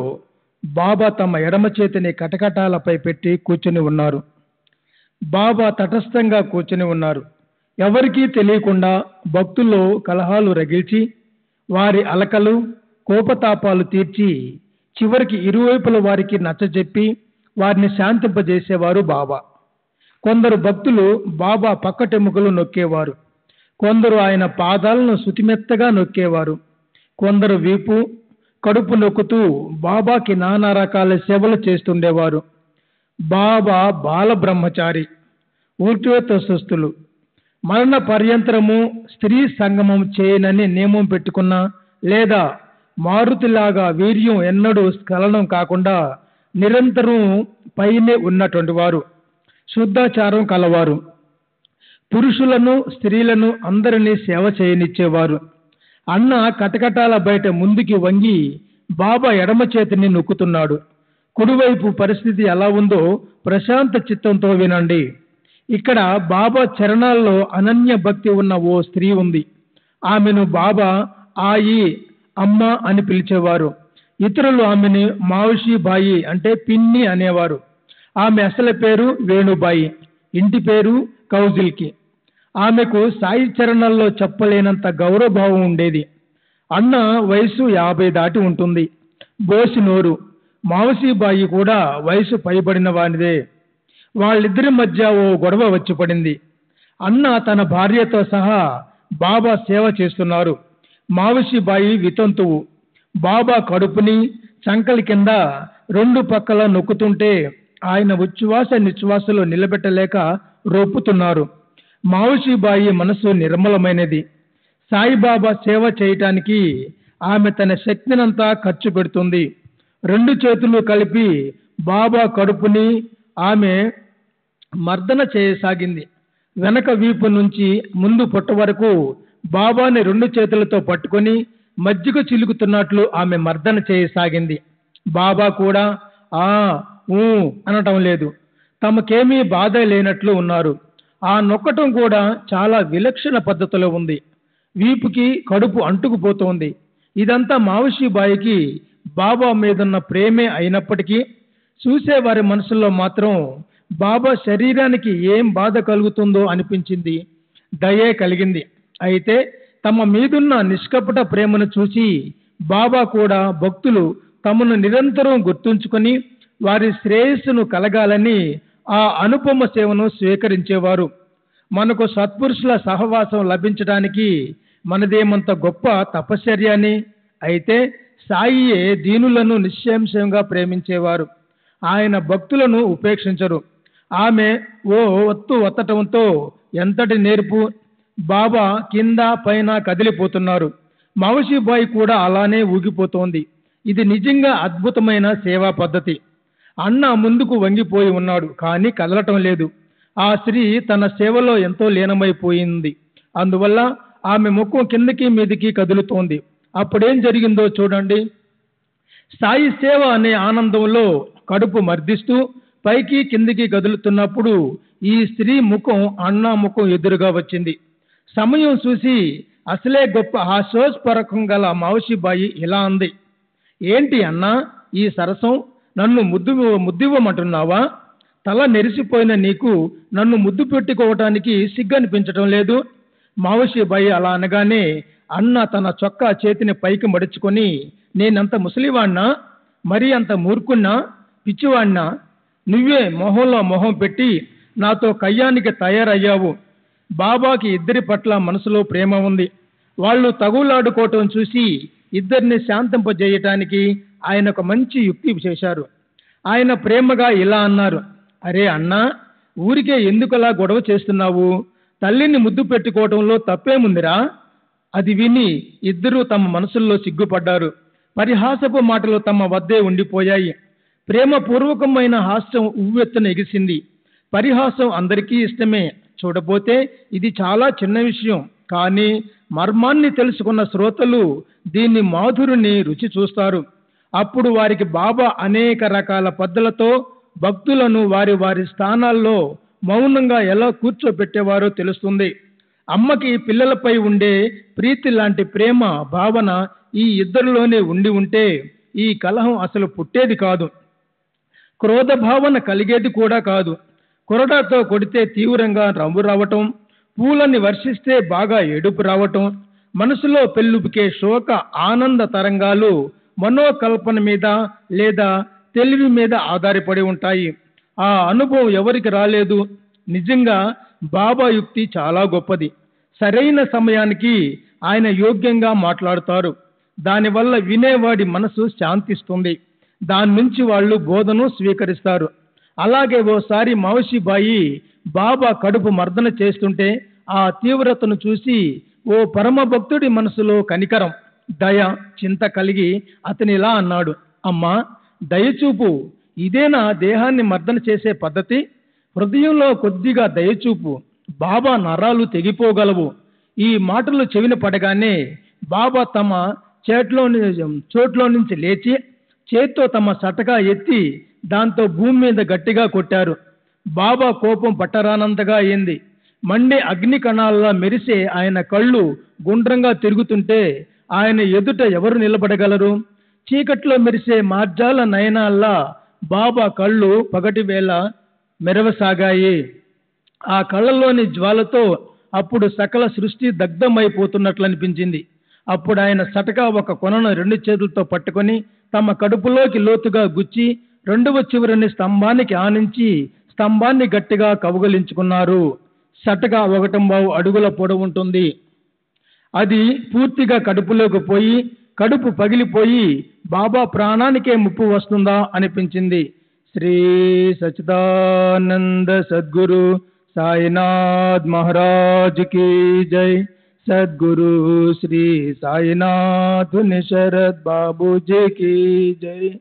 బాబా తమ ఎడమ చేతిని కటకటాలపై పెట్టి కూర్చుని ఉన్నారు. బాబా తటస్థంగా కూర్చుని ఉన్నారు. ఎవరికీ తెలియకుండా భక్తుల్లో కలహాలు రగిల్చి వారి అలకలు కోపతాపాలు తీర్చి చివరికి ఇరువైపుల వారికి నచ్చజెప్పి వారిని శాంతింపజేసేవారు బాబా. కొందరు భక్తులు బాబా పక్కటెముకలు నొక్కేవారు. కొందరు ఆయన పాదాలను శుతిమెత్తగా నొక్కేవారు. కొందరు వీపు కడుపు నొక్కుతూ బాబాకి నానా రకాల సేవలు చేస్తుండేవారు. బాబా బాల బ్రహ్మచారి, ఊర్ధ్వతస్థులు, మరణ పర్యంతరము స్త్రీ సంగమం చేయనని నియమం పెట్టుకున్న, లేదా మారుతిలాగా వీర్యం ఎన్నడూ స్ఖలనం కాకుండా నిరంతరం పైనే ఉన్నటువంటి వారు, శుద్ధాచారం కలవారు. పురుషులను స్త్రీలను అందరినీ సేవ చేయనిచ్చేవారు. అన్న కటకటాల బయట ముందుకి వంగి బాబా ఎడమ చేతిని నొక్కుతున్నాడు. కుడివైపు పరిస్థితి ఎలా ఉందో ప్రశాంత చిత్తంతో వినండి. ఇక్కడ బాబా చరణాల్లో అనన్య భక్తి ఉన్న ఓ స్త్రీ ఉంది. ఆమెను బాబా ఆయి, అమ్మ అని పిలిచేవారు. ఇతరులు ఆమెను మావషి బాయి అంటే పిన్ని అనేవారు. ఆమె అసలు పేరు వేణుబాయి, ఇంటి పేరు కౌజిల్కి. ఆమెకు సాయి చరణాల్లో చెప్పలేనంత గౌరవభావం ఉండేది. అన్న వయసు 50 దాటి ఉంటుంది. బోసి నోరు. మావసిబాయి కూడా వయసు పైబడిన వానిదే. వాళ్ళిద్దరి మధ్య ఓ గొడవ వచ్చి పడింది. అన్న తన భార్యతో సహా బాబా సేవ చేస్తున్నారు. మావసిబాయి వితంతువు. బాబా కడుపుని చంకలి కింద 2 పక్కల నొక్కుతుంటే ఆయన ఉచ్ఛ్వాస నిశ్వాసలో నిలబెట్టలేక రొప్పుతున్నారు. మావుషీబాయి మనసు నిర్మలమైనది. సాయిబాబా సేవ చేయటానికి ఆమె తన శక్తినంతా ఖర్చు పెడుతుంది. 2 చేతులు కలిపి బాబా కడుపుని ఆమె మర్దన చేయసాగింది. వెనక వీపు నుంచి ముందు పొట్ట వరకు బాబాని 2 చేతులతో పట్టుకొని మజ్జిగ చిలుకుతున్నట్లు ఆమె మర్దన చేయసాగింది. బాబా కూడా ఆ ఊ అనటం లేదు. తమకేమీ బాధ లేనట్లు ఉన్నారు. ఆ నొక్కటం కూడా చాలా విలక్షణ పద్ధతిలో ఉంది. వీపుకి కడుపు అంటుకుపోతోంది. ఇదంతా మావుషీబాయికి బాబా మీదున్న ప్రేమే అయినప్పటికీ చూసేవారి మనసుల్లో మాత్రం బాబా శరీరానికి ఏం బాధ కలుగుతుందో అనిపించింది. దయే కలిగింది. అయితే తమ మీదున్న నిష్కపట ప్రేమను చూసి బాబా కూడా భక్తులు తమను నిరంతరం గుర్తుంచుకొని వారి శ్రేయస్సును కలగాలని ఆ అనుపమ సేవను స్వీకరించేవారు. మనకు సత్పురుషుల సహవాసం లభించడానికి మనదేమంత గొప్ప తపశ్చర్యని. అయితే సాయియే దీనులను నిశ్శంశంగా ప్రేమించేవారు. ఆయన భక్తులను ఉపేక్షించరు. ఆమె ఓ ఒత్తు ఒత్తటంతో ఎంతటి నేర్పు! బాబా కింద పైన కదిలిపోతున్నారు. మావుషీబాయి కూడా అలానే ఊగిపోతోంది. ఇది నిజంగా అద్భుతమైన సేవా పద్ధతి. అన్న ముందుకు వంగిపోయి ఉన్నాడు, కానీ కదలటం లేదు. ఆ స్త్రీ తన సేవలో ఎంతో లీనమైపోయింది. అందువల్ల ఆమె ముఖం కిందకి మీదికి కదులుతోంది. అప్పుడేం జరిగిందో చూడండి. సాయి సేవ అనే ఆనందంలో కడుపు మర్దిస్తూ పైకి కిందికి కదులుతున్నప్పుడు ఈ స్త్రీ ముఖం అన్న ముఖం ఎదురుగా వచ్చింది. సమయం చూసి అసలే గొప్ప హాస్యోస్పరకం గల మావుషీబాయి ఇలా అంది, ఏంటి అన్నా ఈ సరసం? నన్ను ముద్దివ్వమంటున్నావా? తల నెరిసిపోయిన నీకు నన్ను ముద్దు పెట్టుకోవటానికి సిగ్గనిపించటం లేదు? మావుషీబాయి అలా అనగానే అన్న తన చొక్కా చేతిని పైకి మడుచుకొని, నేనంత ముసలివాణ్ణా? మరీ అంత మూర్ఖున్నా? పిచ్చివాణ్ణా? నువ్వే మొహంలో మొహం పెట్టి నాతో కయ్యానికి తయారయ్యావు. బాబాకి ఇద్దరి పట్ల మనసులో ప్రేమ ఉంది. వాళ్ళు తగులాడుకోవటం చూసి ఇద్దరిని శాంతింపజేయటానికి ఆయన ఒక మంచి యుక్తి చేశారు. ఆయన ప్రేమగా ఇలా అన్నారు, అరే అన్నా, ఊరికే ఎందుకలా గొడవ చేస్తున్నావు? తల్లిని ముద్దు పెట్టుకోవటంలో తప్పేముందిరా? అది విని ఇద్దరూ తమ మనసుల్లో సిగ్గుపడ్డారు. పరిహాసపు మాటలు తమ వద్దే ఉండిపోయాయి. ప్రేమపూర్వకమైన హాస్యం ఉవ్వెత్తున ఎగిసింది. పరిహాసం అందరికీ ఇష్టమే. చూడబోతే ఇది చాలా చిన్న విషయం, కానీ మర్మాన్ని తెలుసుకున్న శ్రోతలు దీన్ని మాధురిని రుచి చూస్తారు. అప్పుడు వారికి బాబా అనేక రకాల పద్ధతులతో భక్తులను వారి వారి స్థానాల్లో మౌనంగా ఎలా కూర్చోబెట్టేవారో తెలుస్తుంది. అమ్మకి పిల్లలపై ఉండే ప్రీతి లాంటి ప్రేమ భావన ఈ ఇద్దరిలోనే ఉండి ఉంటే ఈ కలహం అసలు పుట్టేది కాదు. క్రోధ భావన కలిగేది కూడా కాదు. కొరడాతో కొడితే తీవ్రంగా రంగు రావటం, పూలని వర్షిస్తే బాగా ఏడుపు రావటం, మనసులో పెళ్ళుబికే శోక ఆనంద తరంగాలు మనోకల్పన మీద లేదా తెలివి మీద ఆధారపడి ఉంటాయి. ఆ అనుభవం ఎవరికి రాలేదు. నిజంగా బాబా యుక్తి చాలా గొప్పది. సరైన సమయానికి ఆయన యోగ్యంగా మాట్లాడుతారు. దానివల్ల వినేవాడి మనసు శాంతిస్తుంది. దాని నుంచి వాళ్ళు బోధను స్వీకరిస్తారు. అలాగే ఓసారి మావుషీబాయి బాబా కడుపు మర్దన చేస్తుంటే ఆ తీవ్రతను చూసి ఓ పరమ భక్తుడి మనసులో కనికరం, దయ, చింత కలిగి అతనిలా అన్నాడు, అమ్మా దయచూపు, ఇదేనా దేహాన్ని మర్దన చేసే పద్ధతి? హృదయంలో కొద్దిగా దయచూపు, బాబా నరాలు తెగిపోగలవు. ఈ మాటలు చెవిన పడగానే బాబా తమ చోట్లో నుంచి లేచి చేత్తో తమ సటకా ఎత్తి దాంతో భూమి మీద గట్టిగా కొట్టారు. బాబా కోపం పట్టరానంతగా అయింది. మండే అగ్ని కణాల్లో మెరిసే ఆయన కళ్ళు గుండ్రంగా తిరుగుతుంటే ఆయన ఎదుట ఎవరు నిలబడగలరు? చీకట్లో మెరిసే మార్జాల నయనాల్లా బాబా కళ్ళు పగటి వేళ మెరవసాగాయి. ఆ కళ్ళలోని జ్వాలతో అప్పుడు సకల సృష్టి దగ్ధమైపోతున్నట్లు అనిపించింది. అప్పుడు ఆయన సటకా ఒక కొనను 2 చేతులతో పట్టుకొని తమ కడుపులోకి లోతుగా గుచ్చి 2వ చివరిని స్తంభానికి ఆనించి స్తంభాన్ని గట్టిగా కౌగలించుకున్నారు. సటకా 1.5 అడుగుల పొడవు ఉంటుంది. అది పూర్తిగా కడుపులోకి పోయి కడుపు పగిలిపోయి బాబా ప్రాణానికే ముప్పు వస్తుందా అనిపించింది. శ్రీ సచ్చిదానంద సద్గురు साईनाथ महाराज की जय। सद्गुरु श्री साईनाथ शरद बाबू जी की जय।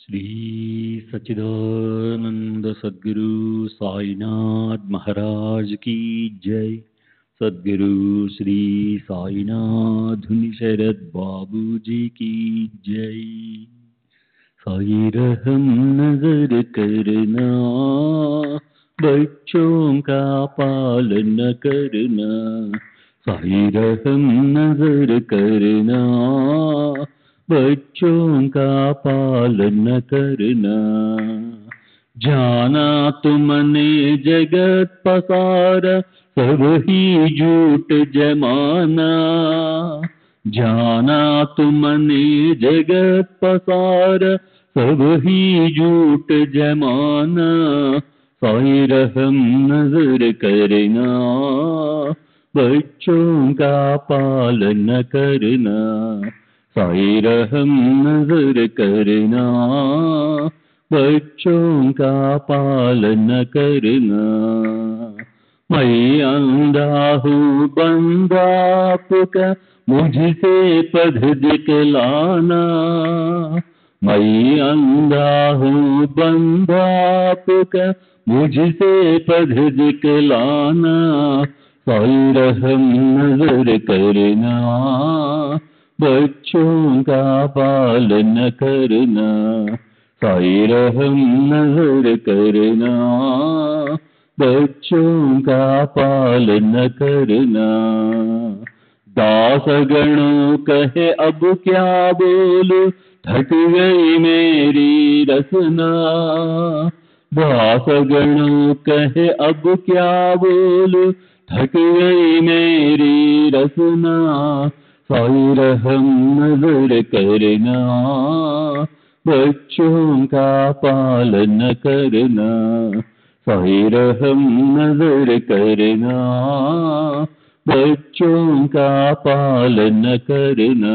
श्री सच्चिदानंद सद्गुरु साईनाथ महाराज की जय। सद्गुरु श्री साईनाथ शरद बाबू जी की जय। साई रहम नजर करना, बच्चों का पालन करना। साई रहम नजर करना, बच्चों का पालन करना। जाना तुमने जगत पसारा, सब ही झूठ जमाना। जाना तुमने जगत पसारा, सब ही झूठ जमाना। साई रहम नजर करना, बच्चों का पालन करना। साई रहम नजर करना, बच्चों का पालन करना। मैं अंधा हूँ बंदा आपका, मुझसे पद दिखलाना। मैं अंधा हूँ बंदा आपका, मुझसे पद दिखलाना। साई रहम नजर करना, बच्चों का पालन करना। साई रहम नजर करना, बच्चों का पालन करना। दास गणों कहे अब क्या बोलूं, थक गई मेरी रसना। दास गणों कहे अब क्या बोलूं, थक गई मेरी रसना। साई रहम नजर करना, बच्चों का पालन करना। साई रहम नजर करना, बच्चों का पालन करना।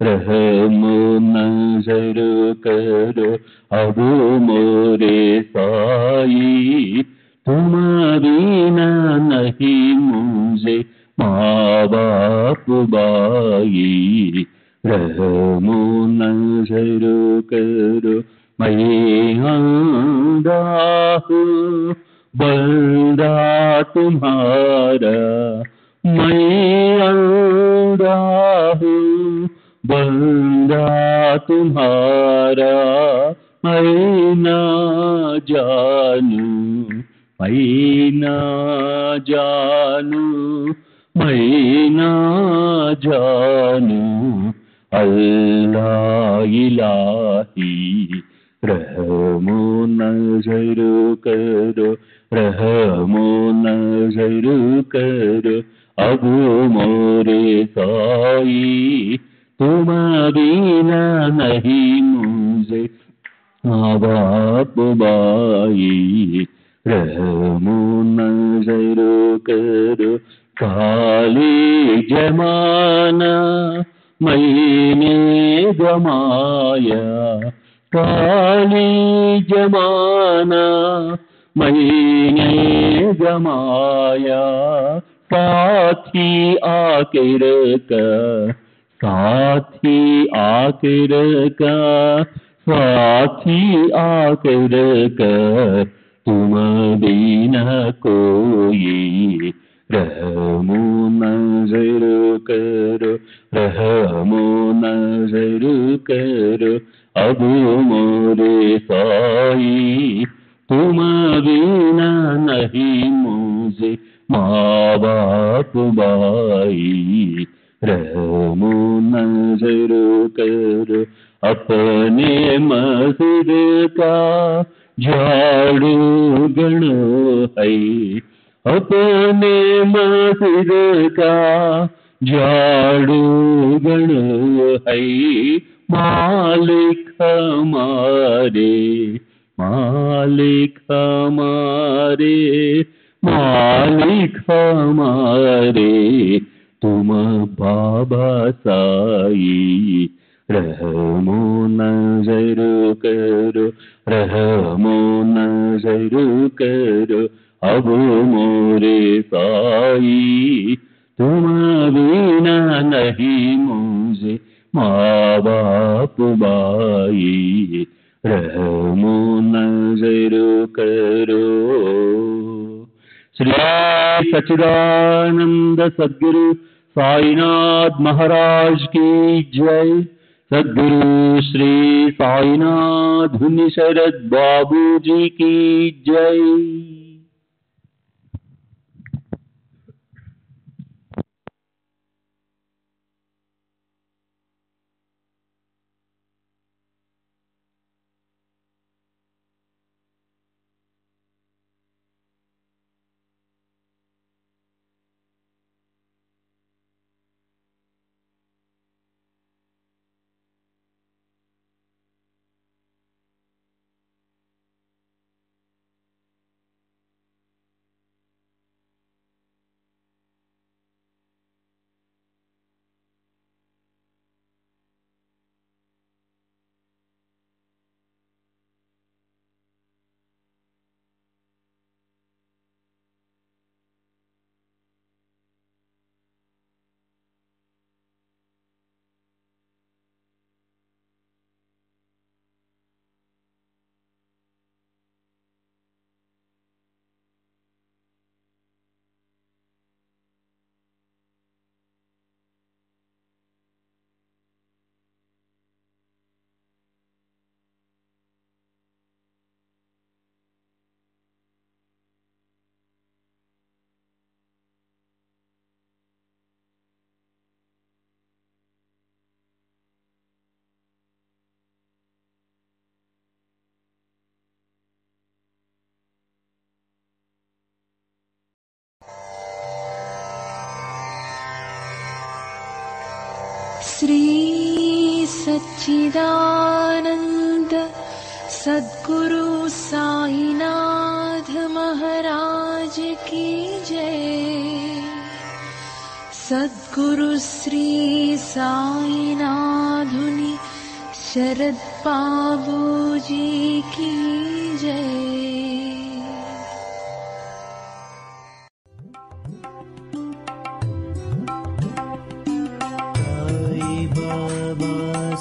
रहम नजर करो अब मोरे साई, तुम बिना नहीं मुझे माँ बाप बाई रहमो नजर करो मैं अंधा हूँ बंदा तुम्हारा मैं अंधा हूँ बंदा तुम्हारा मैं ना जानू मैं ना जानू मैं ना जानू अल्लाह इलाही रहमो नजर करो रहमो नजर करो अब मोरे साई तुम बिना नहीं मुझे माँ बाप बाई रहमो नजर करो काली जमाना मैंने गमाया काली जमाना मैंने गमाया साथी आखिर का साथी आखिर का साथी आखिर का तुम बिना कोई रहमो नजर करो रहमो नजर करो अब मोरे साई तुम बिना नहीं मुझे माँ बाप बाई रहमो नजर करो अपने मस्जिद का झाड़ू गणो है अपने मस्जिद का झाड़ू गणो है मालिक हमारे मालिक हमारे मालिक हमारे तुम बाबा साई रहमो नजर करो रहमो नजर करो अब मोरे साई तुम बिना नहीं मुझे माँ बाप बाई रहमो नजर करो। श्री सच्चिदानंद सद्गुरु साईनाथ महाराज की जय। सद्गुरु श्री साईनाथ धुनी शरद बाबू जी की जय। श्री सच्चिदानंद सद्गुरु साईनाथ महाराज की जय। सद्गुरु श्री साईनाथुनि शरद बाबू जी की जय।